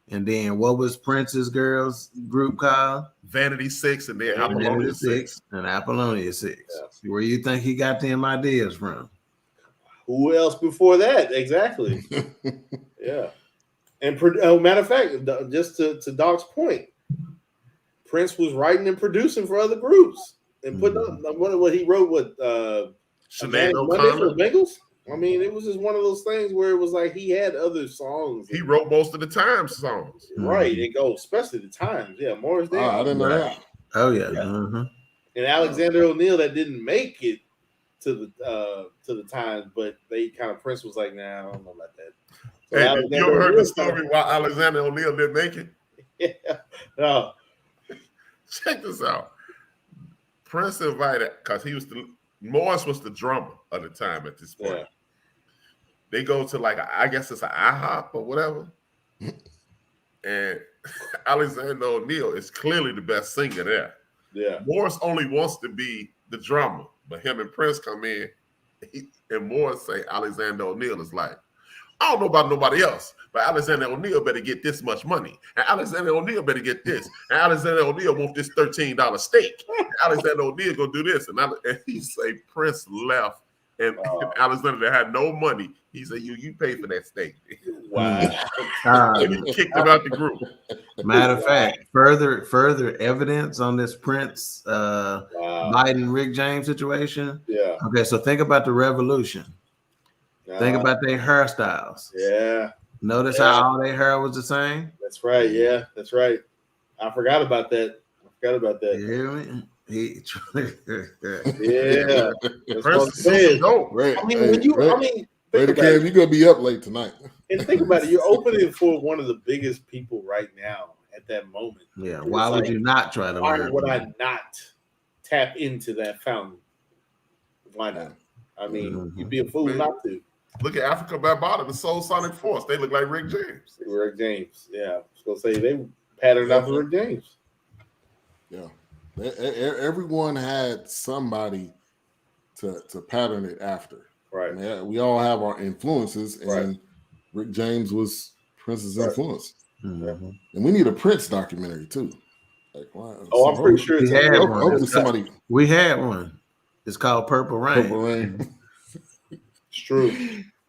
and then what was Prince's girls group called? Vanity Six, and then Apollonia Six. And Apollonia Six. Yeah. Where you think he got them ideas from? Who else before that? Exactly. Yeah. And matter of fact, just to Dawk's point, Prince was writing and producing for other groups and putting up what he wrote with Sinead O'Connor. Bengals. I mean, it was just one of those things where it was like he had other songs. He wrote most of the Times songs. Right. It goes, especially the Times. Yeah, Morris Day. I didn't know that. Oh yeah. Mm-hmm. And Alexander O'Neal that didn't make it to the Times, but they kind of Prince was like, nah, I don't know about that. So Hey, Alexander you ever heard the O'Neal story why Alexander O'Neal didn't make it? Yeah. No. Check this out. Prince invited, because Morris was the drummer of the time at this point. Yeah. They go to I guess it's an IHOP or whatever. And Alexander O'Neal is clearly the best singer there. Yeah. Morris only wants to be the drummer, but him and Prince come in, and Morris say Alexander O'Neal is like, I don't know about nobody else, but Alexander O'Neal better get this much money. And Alexander O'Neal better get this. And Alexander O'Neal want this $13 steak. And Alexander O'Neal gonna do this. And he say Prince left, and Alexander had no money. He said, you pay for that steak. Wow. And he kicked him out the group. Matter of fact, further evidence on this Prince Biden Rick James situation. Yeah. Okay, so think about the revolution. Think about their hairstyles. Yeah. Notice how all their hair was the same? That's right. Yeah, that's right. I forgot about that. You hear me? Yeah. That's what I'm saying. Right. I mean, Raider Cam, you're gonna be up late tonight. And think about it, you're opening for one of the biggest people right now at that moment. Yeah. Why would you not try to Why learn? would I not tap into that fountain? Why not? I mean, you'd be a fool not to. Look at Africa Bambaataa, the Soul Sonic Force. They look like Rick James. Rick James. Yeah. I was gonna say they patterned after Rick James. Yeah. Everyone had somebody to pattern it after. Right. I mean, we all have our influences, and Rick James was Prince's influence. Mm-hmm. And we need a Prince documentary too. I'm pretty sure it's somebody. We had one. It's called Purple Rain. Purple Rain. It's true.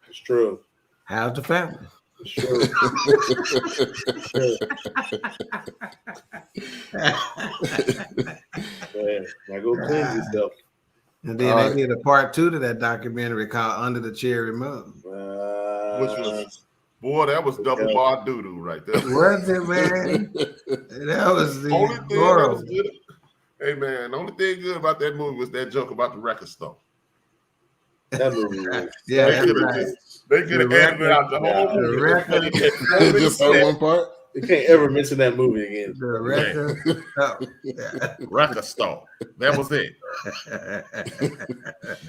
It's true. How's the family? It's true. Now go cleanse yourself. And then they did a part 2 to that documentary called Under the Cherry Moon. Which was, boy, that was double bar doo-doo right there. Was it, man? That was the only thing that was good. Hey, man, the only thing good about that movie was that joke about the record store. That movie was. Yeah, they could have edited out the whole movie. Just that one part. You can't ever mention that movie again. The record. Record store. That was it.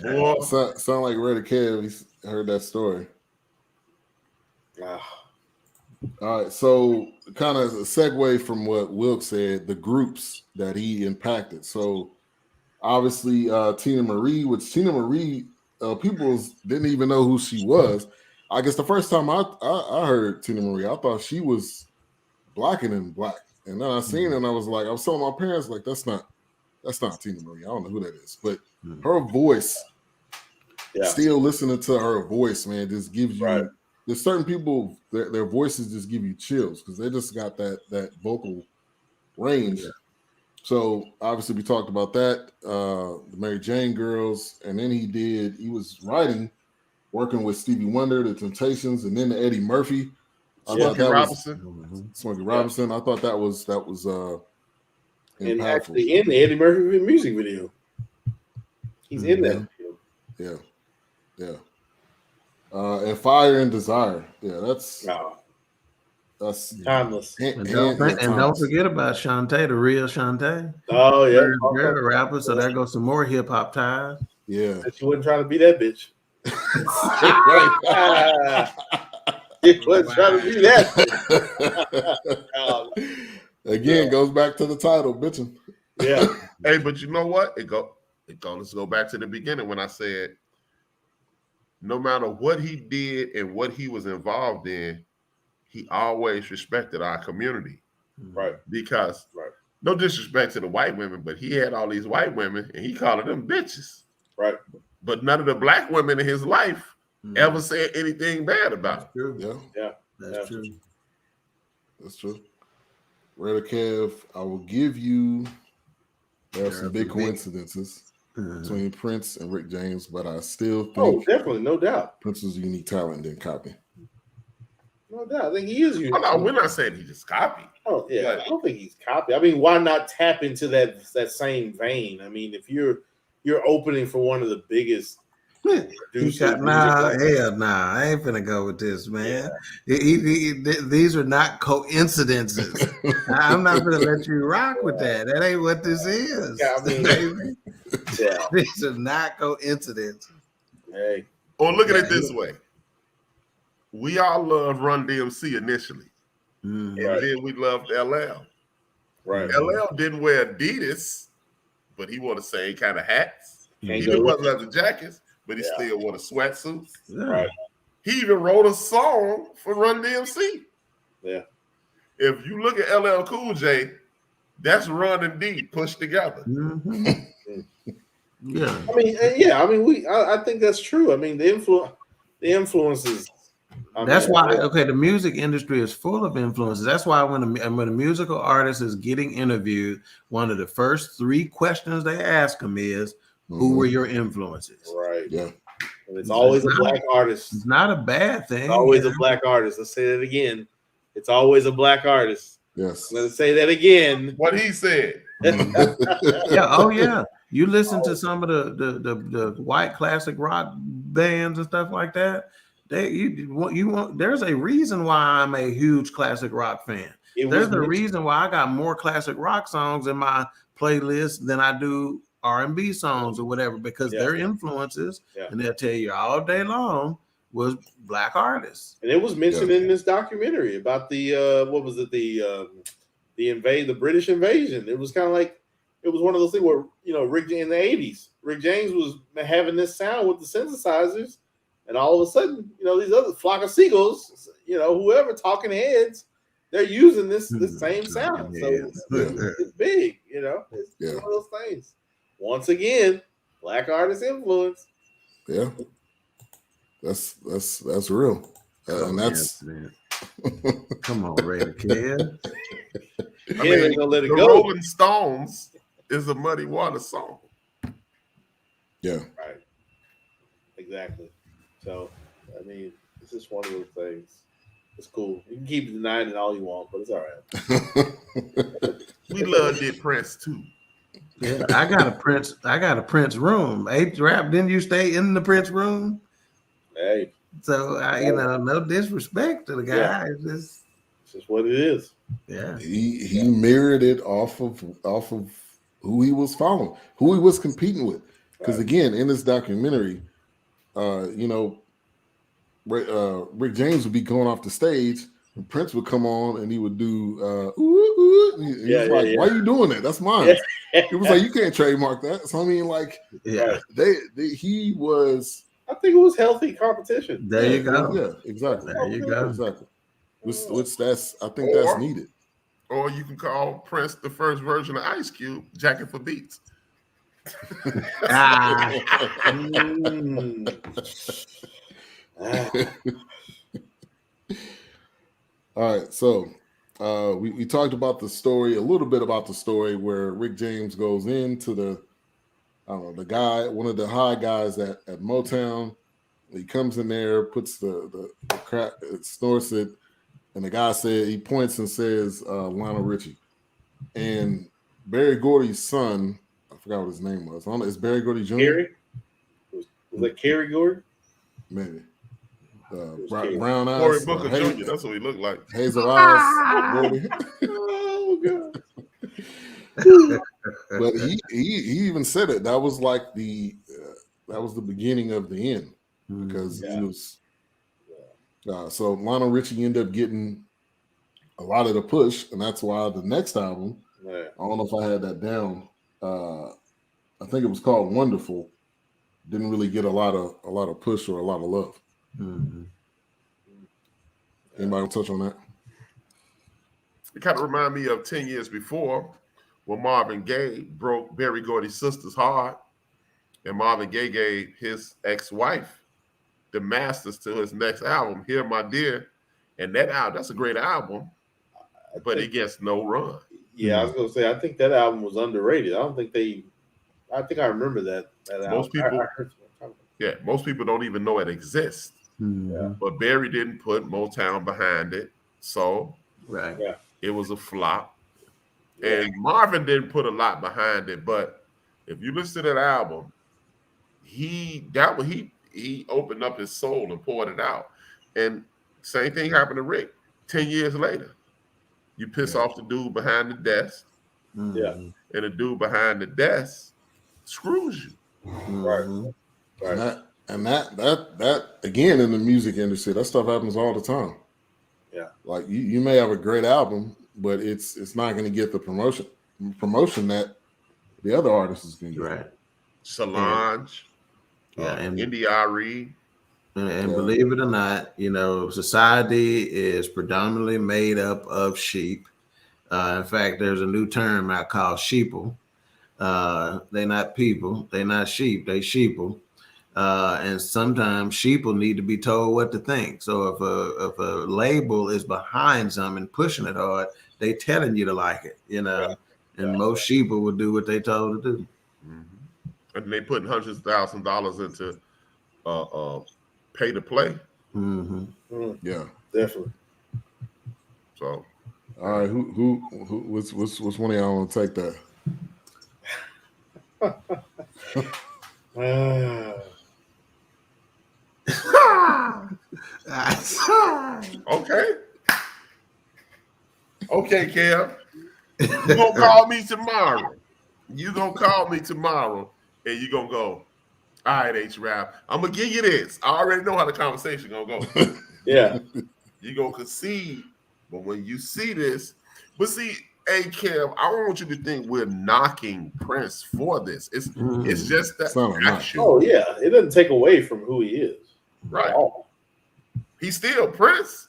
Boy, sound like Raider Kev. Heard that story. All right, so kind of a segue from what Wilks said, the groups that he impacted. So obviously Tina Marie, people didn't even know who she was. I guess the first time I heard Tina Marie, I thought she was Blacker than Black. And then I seen her and I was telling my parents, like, that's not Tina Marie. I don't know who that is. But her voice, still listening to her voice, man, just gives you there's certain people their voices just give you chills because they just got that vocal range. Yeah. So obviously we talked about that, the Mary Jane Girls, and then he was working with Stevie Wonder, the Temptations, and then the Eddie Murphy. Smokey Robinson. Smokey Robinson. I thought that was and actually in the Eddie Murphy music video. He's in that video. Yeah. And Fire and Desire. Yeah, that's timeless. And don't forget about Shantae, the real Shantae. Oh yeah, you're a rapper, so there goes some more hip hop ties. Yeah, but you wasn't trying to be that bitch. You wasn't trying to be that. Again, goes back to the title, Bitchin. Yeah. Hey, but you know what? Let's go back to the beginning when I said, no matter what he did and what he was involved in, he always respected our community. Right. Because no disrespect to the white women, but he had all these white women and he called them bitches. Right. But none of the black women in his life ever said anything bad about him. Yeah. That's true. That's true. Raider Kev, I will give you there are some big coincidences. between Prince and Rick James, but I still think definitely, no doubt. Prince is a unique talent and copy. No doubt. I think he is unique. No, we're not saying he just copied. Oh yeah, I don't think he's copied. I mean, why not tap into that same vein? I mean, if you're opening for one of the biggest Hell nah, I ain't finna go with this, man. These are not coincidences. I'm not gonna let you rock with that. That ain't what this is. Yeah, I mean, these are not coincidences. Hey, or look at it this way: we all loved Run DMC initially, and then we loved LL. Right. LL didn't wear Adidas, but he wore the same kind of hats. He didn't wear leather jackets, but he still wore the sweatsuits. Right. He even wrote a song for Run DMC. Yeah. If you look at LL Cool J, that's Run and D pushed together. Yeah. I mean, I think that's true. I mean, the influences. That's why the music industry is full of influences. That's why when a musical artist is getting interviewed, one of the first 3 questions they ask them is, who were your influences? Right. Yeah. And it's always a black artist. It's not a bad thing. It's always a black artist. Let's say that again. It's always a black artist. Yes. Let's say that again. What he said. Yeah. Oh yeah. You listen to some of the white classic rock bands and stuff like that. There's a reason why I'm a huge classic rock fan. There's a reason why I got more classic rock songs in my playlist than I do R&B songs or whatever, because their influences, and they'll tell you all day long, was black artists. And it was mentioned in this documentary about the what was it, the British invasion. It was kind of like, it was one of those things where, Rick in the 80s, Rick James was having this sound with the synthesizers, and all of a sudden, these other flock of seagulls, whoever, talking heads, they're using this same sound. So it's big, it's one of those things. Once again, black artist influence. Yeah. That's real. And that's come on, Ray Kid. Ain't gonna let it the go. Rolling Stones is a Muddy Water song. Yeah. Right. Exactly. So, I mean, it's just one of those things. It's cool. You can keep denying it all you want, but it's all right. We loved it, Prince too. Yeah, I got a Prince room. HRap, didn't you stay in the Prince room? Hey. So no disrespect to the guy. Yeah. It's just what it is. Yeah. He mirrored it off of who he was following, who he was competing with. Because again, in this documentary, Rick James would be going off the stage, and Prince would come on and he would do ooh. He was like, why are you doing that? That's mine. He was like, you can't trademark that. So I mean, like, he was. I think it was healthy competition. There you go. Yeah, exactly. There you go. Exactly. Which I think that's needed. Or you can call Prince the first version of Ice Cube, Jacket for Beats. All right, so we talked about the story, a little bit about the story where Rick James goes into the guy, one of the high guys at Motown. He comes in there, puts the crap, snorts it, and the guy he points and says, Lionel Richie. And Berry Gordy's son, I forgot what his name was. It's Berry Gordy Jr. Kerry? Was it Kerry Gordy? Maybe. Brown eyes. Cory Booker Jr. That's what he looked like. Hazel eyes. Gordy. Oh God. But he even said it. That was like the beginning of the end, because he was. So Lionel Richie ended up getting a lot of the push, and that's why the next album, I don't know if I had that down. I think it was called Wonderful. Didn't really get a lot of push or a lot of love. Mm-hmm. Anybody want to touch on that? It kind of reminded me of 10 years before, when Marvin Gaye broke Berry Gordy's sister's heart, and Marvin Gaye gave his ex-wife the masters to his next album, Here My Dear, and that's a great album, but it gets no run. Yeah, I was gonna say, I think that album was underrated. I don't think I think I remember that Most album. people, I heard most people don't even know it exists. Mhm. But Barry didn't put Motown behind it, so Right. Yeah. it was a flop. Yeah. And Marvin didn't put a lot behind it, but if you listen to that album, he opened up his soul and poured it out. And same thing happened to Rick 10 years later. You piss off the dude behind the desk, Yeah. Mhm. and the dude behind the desk screws you. Right. Mhm. Right. And that again in the music industry, that stuff happens all the time. Yeah. Like you may have a great album, but it's not going to get the promotion that the other artists is going to get. Right. Solange, And Indy Ari. And believe it or not, society is predominantly made up of sheep. In fact, there's a new term I call sheeple. They're not people. They're not sheep. They sheeple. And sometimes sheeple need to be told what to think. So if a label is behind something and pushing it hard, they telling you to like it, And most sheeple will do what they told to do. Mm-hmm. And they putting hundreds of $1,000s into pay to play. Mm-hmm. Yeah, definitely. So, all right, who what's one of y'all want to take that? Okay, Kev. You're gonna call me tomorrow. And you're gonna go, all right, HRap, I'm gonna give you this. I already know how the conversation gonna go. Yeah. You're gonna concede, but when you see this, hey, Kev, I don't want you to think we're knocking Prince for this. It's just that actual. Oh yeah, it doesn't take away from who he is. Right. He's still Prince,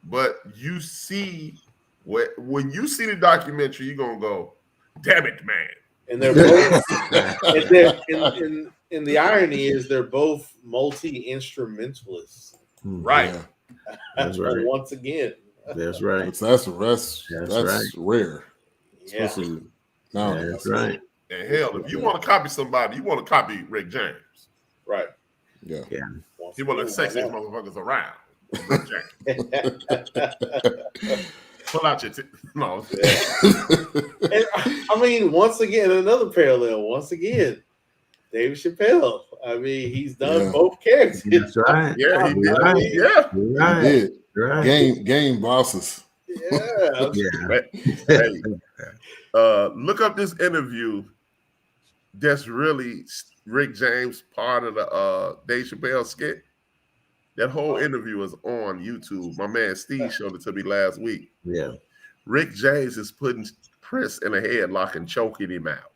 but you see when you see the documentary, you're gonna go, damn it, man. And they're both and the irony is they're both multi-instrumentalists. Right. Yeah. That's right. Once again. That's right. That's right. rare. Yeah. Especially now. That's right. And hell, if you want to copy somebody, you want to copy Rick James. Right. Yeah. He want to sexy motherfuckers around. Rick James. Pull out your no. And, I mean, once again, another parallel. Once again, Dave Chappelle. I mean, he's done both characters. That's right. Yeah, he did. Right. Yeah, right. He did. Right. Game bosses. Yeah. Hey, look up this interview. That's really Rick James part of the Dave Chappelle skit. That whole interview is on YouTube. My man Steve showed it to me last week. Yeah. Rick James is putting Prince in a headlock and choking him out.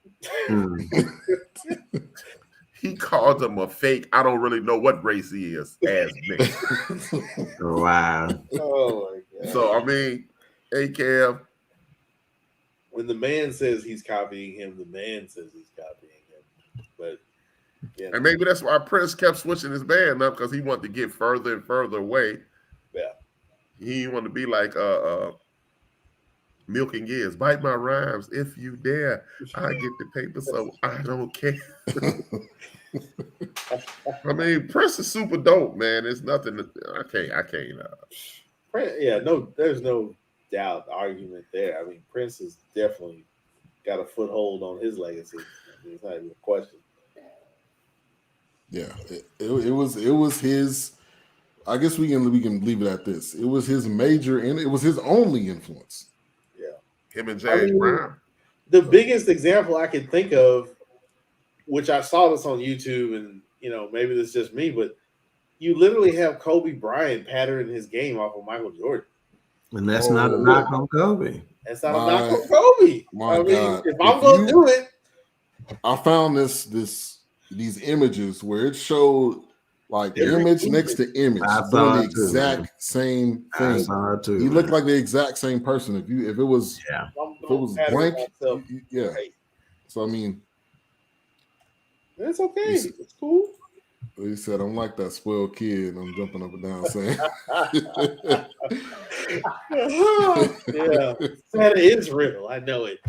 He called him a fake, I don't really know what race he is, ass nigga. Wow. Oh my God. So, I mean, hey, Kev. When the man says he's copying him, the man says he's copying him. But yeah. And maybe that's why Prince kept switching his band up, because he wanted to get further and further away. Yeah. He didn't want to be like Milk and Gibbs. Bite my rhymes if you dare. I get the paper, so I don't care. I mean, Prince is super dope, man. It's nothing. I can't. Yeah, no, there's no doubt, argument there. I mean, Prince has definitely got a foothold on his legacy. I mean, it's not even a question. Yeah, it was his. I guess we can leave it at this. It was his major, and it was his only influence. Yeah, him and James Brown. The biggest example I can think of, which I saw this on YouTube, and maybe this is just me, but you literally have Kobe Bryant patterning his game off of Michael Jordan. And that's not a knock on Kobe. That's not a knock on Kobe. I mean, if I'm going to do it. I found these images where it showed like image next to image doing the exact same thing. He looked like the exact same person. If it was blank, yeah. So I mean, it's okay. It's cool. He said, "I'm like that spoiled kid. I'm jumping up and down saying." Yeah, Santa is real. I know it.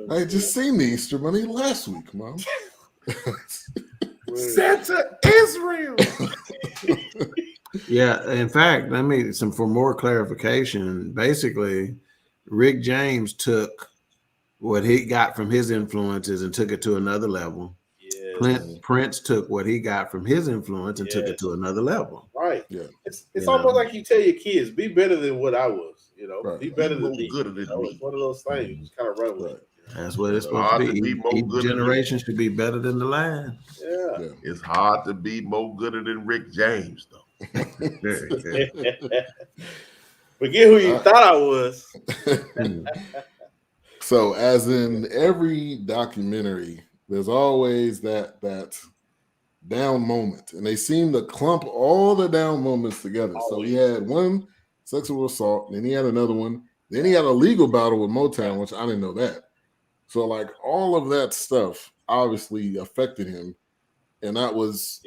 I just seen the Easter Bunny last week, Mom. Santa is real. Yeah, in fact, for more clarification. Basically, Rick James took what he got from his influences and took it to another level. Yes. Prince took what he got from his influence and took it to another level. Right. Yeah. It's almost like you tell your kids, be better than what I was. Right. Be better than me. Good than me. It's one of those things. You just kind of run with it. That's what it's supposed to be. Each generation should be better than the last. Yeah. It's hard to be more gooder than Rick James, though. Forget who you thought I was. So, as in every documentary, there's always that down moment, and they seem to clump all the down moments together. So he had one sexual assault, and then he had another one. Then he had a legal battle with Motown, which I didn't know that. So, like, all of that stuff obviously affected him, and that was,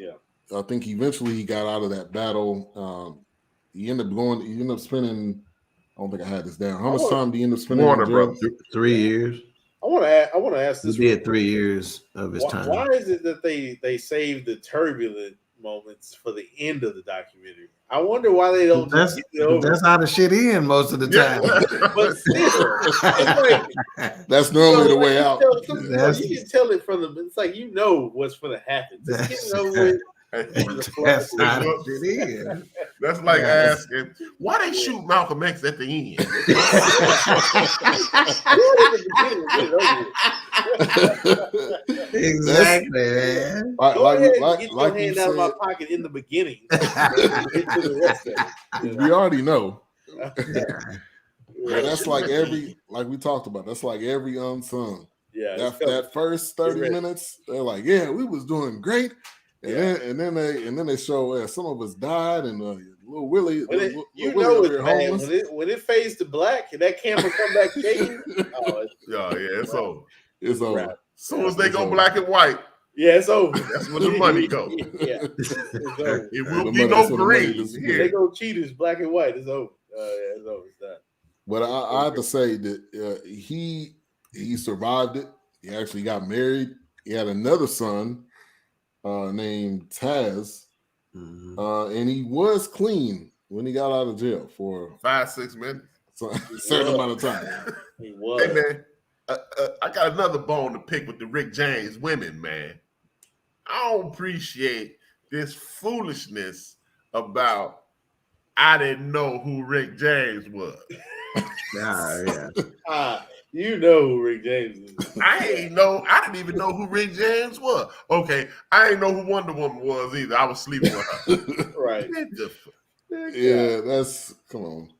I think eventually he got out of that battle. He ended up spending, I don't think I had this down. How much time did he end up spending in jail? 3 years. I want to ask this. He did 3 years of his time. Why is it that they saved the turbulent moments for the end of the documentary? I wonder why they don't. That's how the shit ends most of the time. But still, it's like, that's normally the way out. You can tell it from the. It's like what's going to happen. Just get it over with. That's how it is. That's like asking why they shoot Malcolm X at the end. Exactly, man. Get your hand out of my pocket in the beginning. We already know. That's like we talked about. That's like every unsung. Yeah. That first 30 minutes, they're like, yeah, we was doing great. And then they show some of us died and little Willie. When it fades to black and that camera come back shaking. It's over. It's over. As soon as they go black and white. Yeah, it's over. That's when the money goes. It will be no green. They go cheaters, black and white. It's over. It's over. It's done. But I have to say that he survived it. He actually got married. He had another son named Taz, and he was clean when he got out of jail for 5-6 minutes, a certain amount of time. He was. Hey man, I got another bone to pick with the Rick James women, man. I don't appreciate this foolishness about I didn't know who Rick James was. You know who Rick James is. I didn't even know who Rick James was. Okay, I didn't know who Wonder Woman was either. I was sleeping with her. Right. Yeah, come on.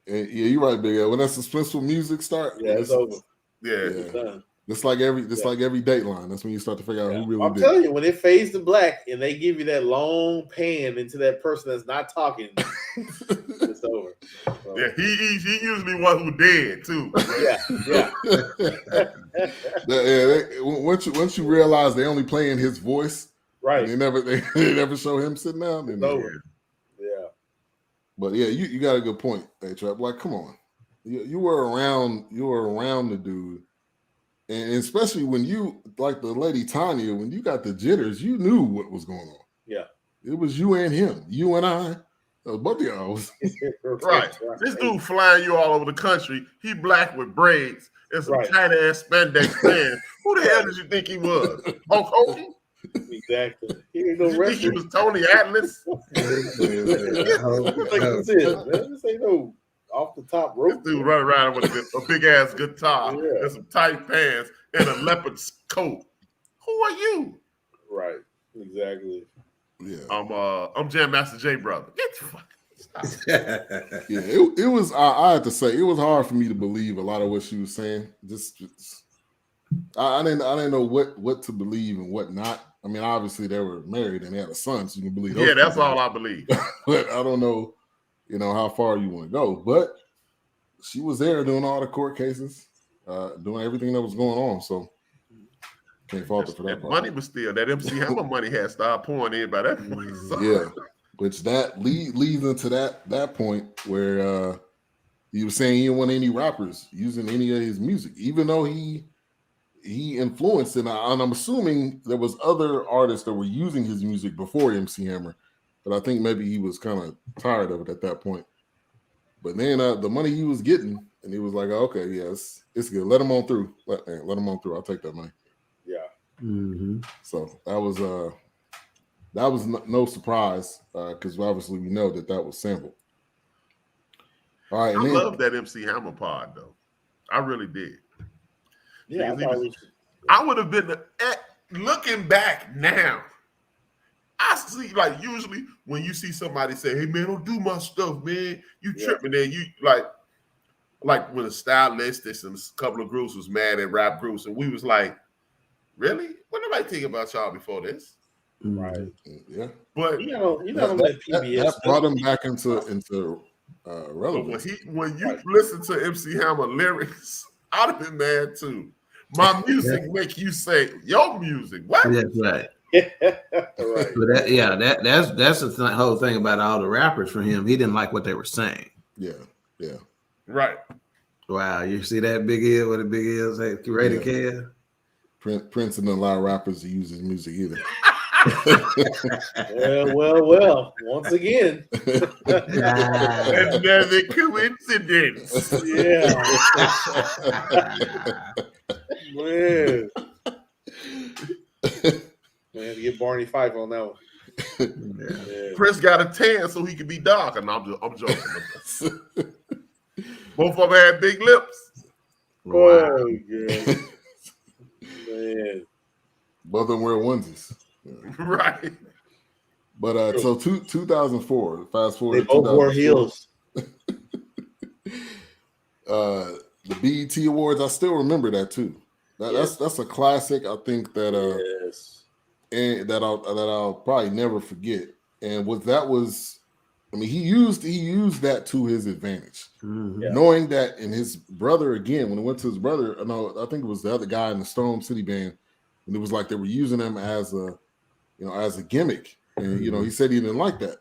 Yeah, you're right, Big L. When that suspenseful music starts, it's over. It's done. It's like every Dateline. That's when you start to figure out who really did. I'm telling you, when it fades to black and they give you that long pan into that person that's not talking, it's over. So. Yeah, he usually one who dead too. Once you realize they only playing his voice, right? They never show him sitting down. It's over. Yeah. But yeah, you got a good point, HRap. Like, come on, you were around the dude. And especially when you, like the lady Tanya, when you got the jitters, you knew what was going on. Yeah. It was you and him, you and I, both of y'all. Right. This dude flying you all over the country. He black with braids and some tight ass spandex pants. Who the hell did you think he was? Hulk Hogan? Exactly. He ain't no wrestler. He was Tony Atlas. This ain't no off the top rope. This dude running around with a big ass guitar and some tight pants and a leopard coat. Who are you? Right. Exactly. Yeah. I'm Jam Master J brother. Get the fuck. Yeah, it was. I have to say, it was hard for me to believe a lot of what she was saying. I didn't know what to believe and what not. I mean, obviously they were married and they had a son, so you can believe. Yeah, that's all I believe. But I don't know. How far you want to go, but she was there doing all the court cases, doing everything that was going on. So Can't fault it for that part. Money was still that MC Hammer money had started pouring in by that point. So. Yeah, which that leads into that point where he was saying he didn't want any rappers using any of his music, even though he influenced it. And I'm assuming there was other artists that were using his music before MC Hammer, but I think maybe he was kind of tired of it at that point. But then the money he was getting, and he was like, okay, yes, it's good. Let him on through. Let him on through. I'll take that money. Yeah. Mm-hmm. So that was no surprise because obviously we know that was sampled. All right, I love that MC Hammer pod though. I really did. Yeah, I would have been looking back now. I see, like, usually when you see somebody say, "Hey man, don't do my stuff, man," you tripping. Then you like when a stylistics and a couple of groups was mad at rap groups, and we was like, "Really? What did I think about y'all before this?" Right. Yeah. But you don't let PBS that brought him back into relevance. When you listen to MC Hammer lyrics, I'd have been mad too. My music make you say your music. What? That's right. Right. But that's the whole thing about all the rappers for him. He didn't like what they were saying. Yeah. Right. Wow, you see that Big L with the Big L say rated care? Prince didn't allow rappers to use his music either. well. Once again, another coincidence. Yeah. Man, to get Barney Fife on that one. Yeah. Prince got a tan so he could be dark, and I'm joking. Both of them had big lips. Wow. Oh yeah. Man. Both of them wear onesies. Right. But so 2004, fast forward. They both wore heels. The BET Awards, I still remember that too. That's a classic. I think that and that I'll probably never forget. And he used that to his advantage, knowing that. And his brother, again, when it went to his brother, I think it was the other guy in the Storm City band, and it was like they were using him as a gimmick. And he said he didn't like that,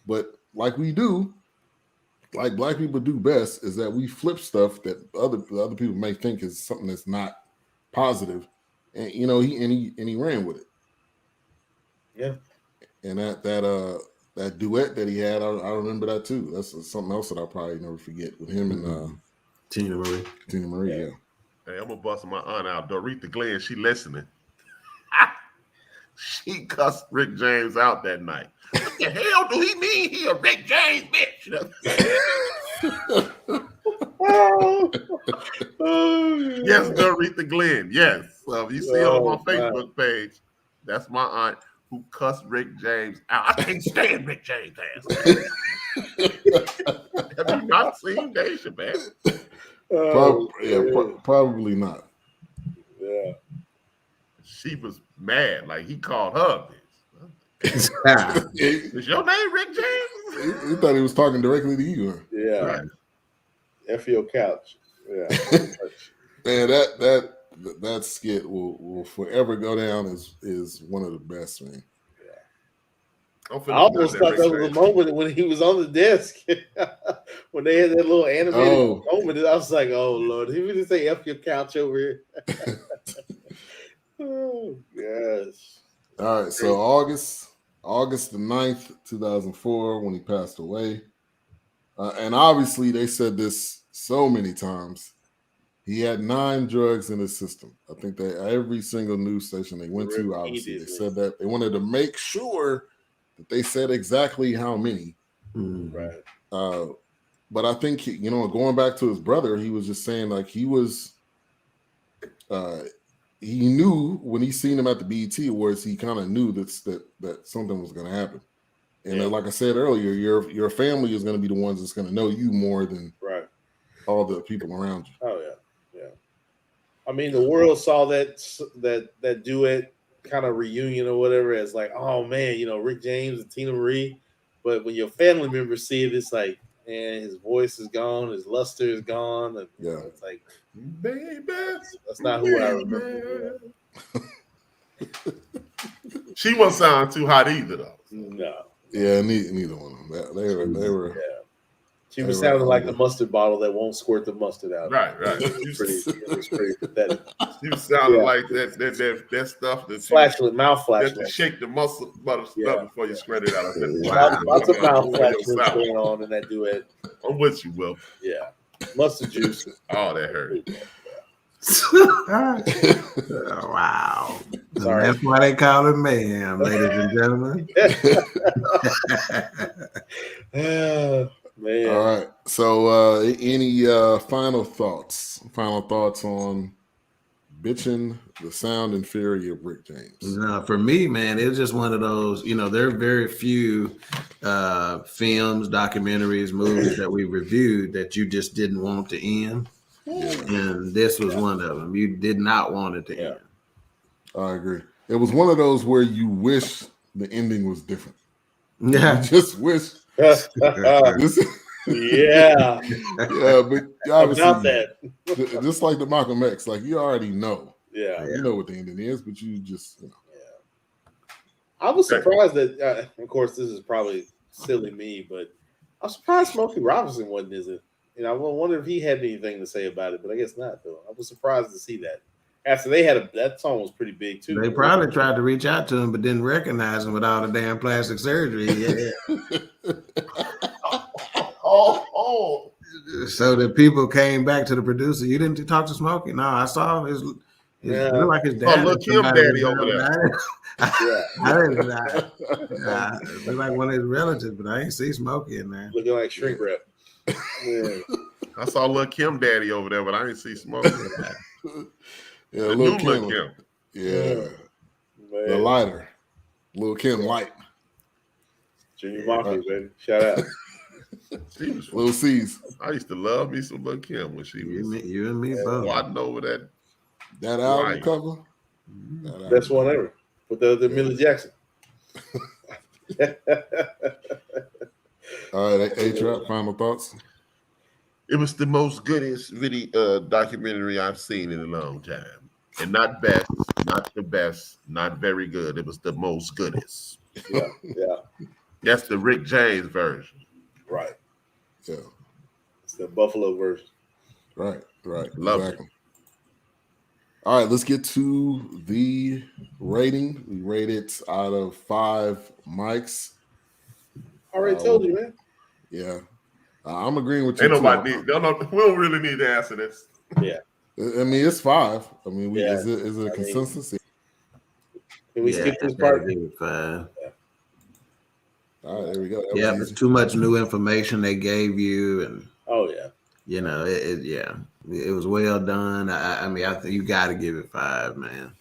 but like black people do best, is that we flip stuff that other people may think is something that's not positive, and he ran with it. Yeah, and that duet that he had, I remember that too. That's something else that I'll probably never forget with him and Tina Marie. Yeah. Hey, I'm gonna bust my aunt out. Doretha Glenn, she listening. She cussed Rick James out that night. What the hell do he mean he a Rick James bitch? Yes, Doretha Glenn. Yes. So if you see her on my Facebook page, that's my aunt who cussed Rick James out. I can't stand Rick James' ass. Have you not seen Dave Chappelle? Probably not. Yeah. She was mad. Like, he called her bitch. Is your name Rick James? He thought he was talking directly to you. Yeah. Right. F your couch. Yeah. Man, that skit will forever go down as one of the best, man. I almost thought that was the moment when he was on the desk when they had that little animated moment. I was like, "Oh Lord, he would just say F your couch over here." Oh, yes. All right. So August the 9th, 2004, when he passed away, and obviously they said this so many times. He had 9 drugs in his system. I think that every single news station they went to, obviously they said that they wanted to make sure that they said exactly how many. Right. But I think, going back to his brother, he was just saying like he knew when he seen him at the BET Awards, he kind of knew that something was going to happen. And like I said earlier, your family is going to be the ones that's going to know you more than all the people around you. Oh yeah. I mean, the world saw that duet kind of reunion or whatever as like, oh man, Rick James and Tina Marie. But when your family members see it, it's like, man, his voice is gone, his luster is gone, and it's like, baby, that's not who I remember. She wasn't sound too hot either, though. No. Yeah, neither one of them. They were. Yeah. She was sounding like the mustard bottle that won't squirt the mustard out. Right. It was pretty pathetic. She was sounding like that stuff that flashlight, mouth flashlight. That to shake the muscle butter stuff before you spread it out. Lots of mouth flashlights going on in that duet. I'm with you, Will. Yeah. Mustard juice. Oh, that hurt. Wow. Sorry. That's why they call it mayhem, ladies and gentlemen. Man. All right. So any final thoughts? Final thoughts on Bitchin, the sound and fury of Rick James? No, for me, man, it was just one of those, there are very few films, documentaries, movies that we reviewed that you just didn't want to end. Yeah. And this was one of them. You did not want it to end. I agree. It was one of those where you wish the ending was different. Yeah. You just wish. Yeah. But obviously, about that. Just like the Malcolm X, like you already know. Yeah. You know what the ending is, but you just, Yeah. I was surprised that, of course, this is probably silly me, but I'm surprised Smokey Robinson wasn't, is it? I wonder if he had anything to say about it, but I guess not, though. I was surprised to see that. After they had that song was pretty big, too. They probably tried to reach out to him, but didn't recognize him with all the damn plastic surgery. Yeah. So the people came back to the producer. You didn't talk to Smokey? No, I saw his looked like his dad. Oh, look him daddy over there. I didn't look like one of his relatives, but I ain't see Smokey in there. Looking like shrink wrap. Yeah. I saw Lil Kim daddy over there, but I didn't see Smokey. Yeah, Lil Kim. Yeah. Man. The lighter. Lil Kim light. Junior Mafia, baby. Shout out. Lil C's. I used to love me some Lil Kim when she was. You and me both. Watching over that album cover. Best one ever. With the Millie Jackson. All right, HRap, final thoughts. It was the most goodest documentary I've seen in a long time. And not best, not the best, not very good. It was the most goodest. Yeah. That's the Rick James version. Right. Yeah. It's the Buffalo version. Right. Love exactly. All right, let's get to the rating. We rate it out of 5 mics. Already told you, man. Yeah. I'm agreeing with you. Ain't nobody we don't really need to answer this. Yeah. I mean, it's 5. I mean, is it a consistency? Can we skip this part? 5. All right, there we go. Yeah, it's too much new information they gave you, and it was well done. I think you got to give it 5, man.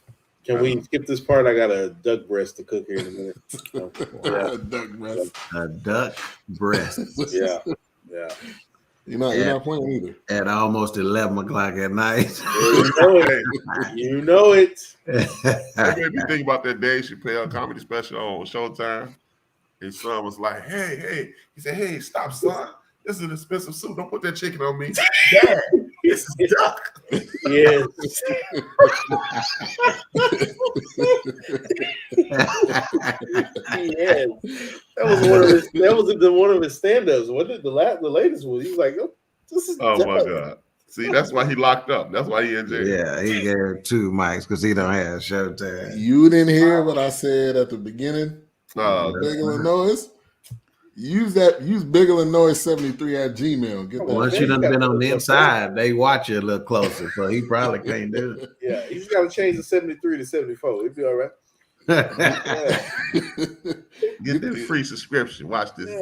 Can we skip this part? I got a duck breast to cook here in a minute. A duck breast. A duck breast. Yeah. You're not playing either. At almost 11 o'clock at night. You know it. That made me think about that Dave Chappelle comedy special on Showtime. His son was like, hey. He said, hey, stop, son. This is an expensive suit. Don't put that chicken on me. Dad, this is duck. Yes. Yes. That was one of his stand-ups. What did the latest one? He was like, oh, this is duck. My God. See, that's why he locked up. That's why he in jail. Yeah, he gave 2 mics because he don't have Showtime. You didn't hear what I said at the beginning? Big Illinois. Use Big Illinois 73 at Gmail. Get that. Once you done been on the inside, they watch you a little closer, so he probably can't do it. Yeah, he's got to change the 73 to 74. He'll be all right. Get that free subscription. Watch this. Yeah,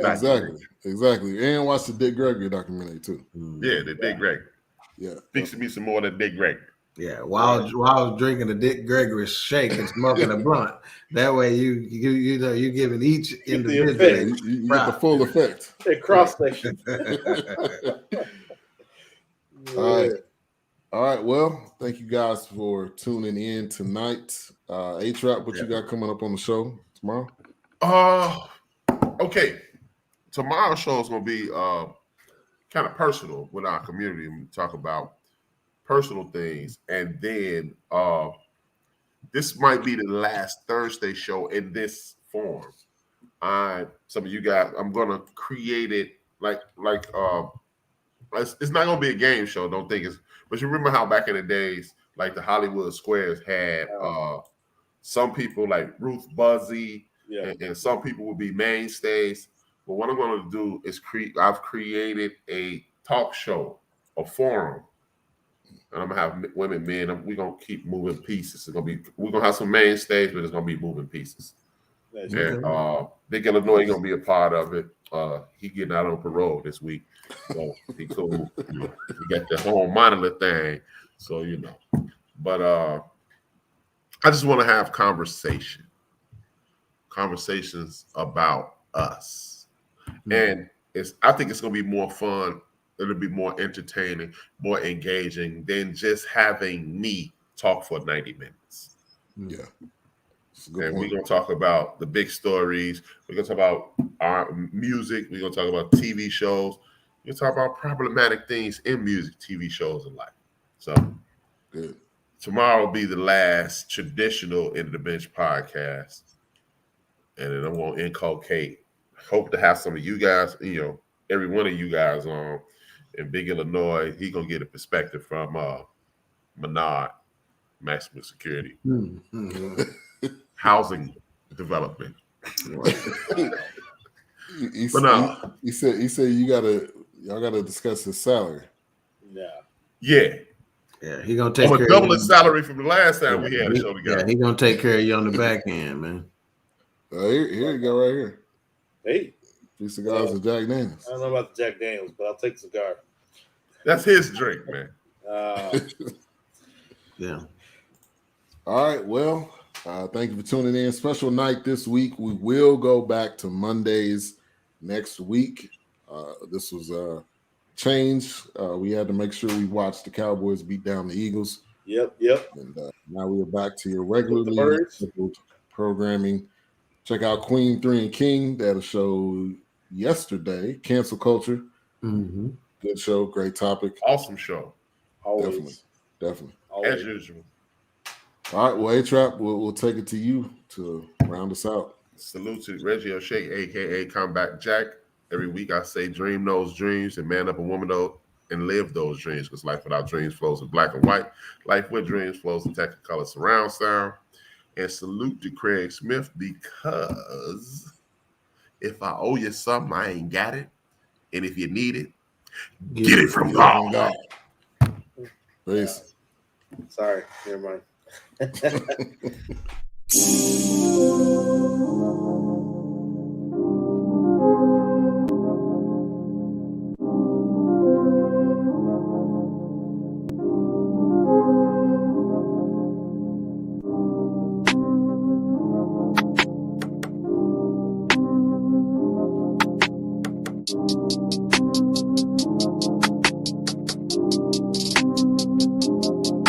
exactly. And watch the Dick Gregory documentary too. Yeah, the Dick Gregory. Yeah, speaks to me some more of that Dick Gregory. Yeah, while I was drinking the Dick Gregory shake and smoking a blunt, that way you're giving each individual you get the full effect. Cross section. All right. Well, thank you guys for tuning in tonight. HRap, what you got coming up on the show tomorrow? Okay. Tomorrow's show is going to be kind of personal with our community. We talk about personal things, and then this might be the last Thursday show in this form. Some of you guys, I'm gonna create it like it's not gonna be a game show. Don't think it's. But you remember how back in the days, like the Hollywood Squares had some people like Ruth Buzzy, and some people would be mainstays. But what I'm gonna do is I've created a talk show, a forum. And I'm gonna have women, men. We're gonna keep moving pieces. We're gonna have some mainstays, but it's gonna be moving pieces. And Nick Illinois gonna be a part of it. He getting out on parole this week, so he cool. He got the whole monitor thing, so you know. But I just want to have conversations about us, and I think it's gonna be more fun. It'll be more entertaining, more engaging than just having me talk for 90 minutes. Yeah. And we're going to talk about the big stories. We're going to talk about our music. We're going to talk about TV shows. We're going to talk about problematic things in music, TV shows, and life. So good. Tomorrow will be the last traditional Into the Bench podcast. And then I'm going to inculcate. Hope to have some of you guys, every one of you guys on. In Big Illinois, he gonna get a perspective from Menard, maximum security, housing development. He said y'all gotta discuss his salary. Yeah. He gonna take care double his salary from the last time we had a show together. Yeah, he gonna take care of you on the back end, man. Here you go, right here. Hey. 3 cigars of Jack Daniels. I don't know about the Jack Daniels, but I'll take a cigar. That's his drink, man. Yeah. All right. Well, thank you for tuning in. Special night this week. We will go back to Mondays next week. This was a change. We had to make sure we watched the Cowboys beat down the Eagles. Yep. And now we're back to your regularly scheduled programming. Check out Queen 3 and King. They had a show yesterday. Cancel culture. Mm-hmm. Good show. Great topic. Awesome show. Always. Definitely. Always. As usual. All right. Well, HRap, we'll take it to you to round us out. Salute to Reggie O'Shea, a.k.a. Comeback Jack. Every week I say dream those dreams and man up a woman though and live those dreams, because life without dreams flows in black and white. Life with dreams flows in technicolor surround sound. And salute to Craig Smith, because if I owe you something, I ain't got it. And if you need it, get it from God. Peace. Sorry, never mind.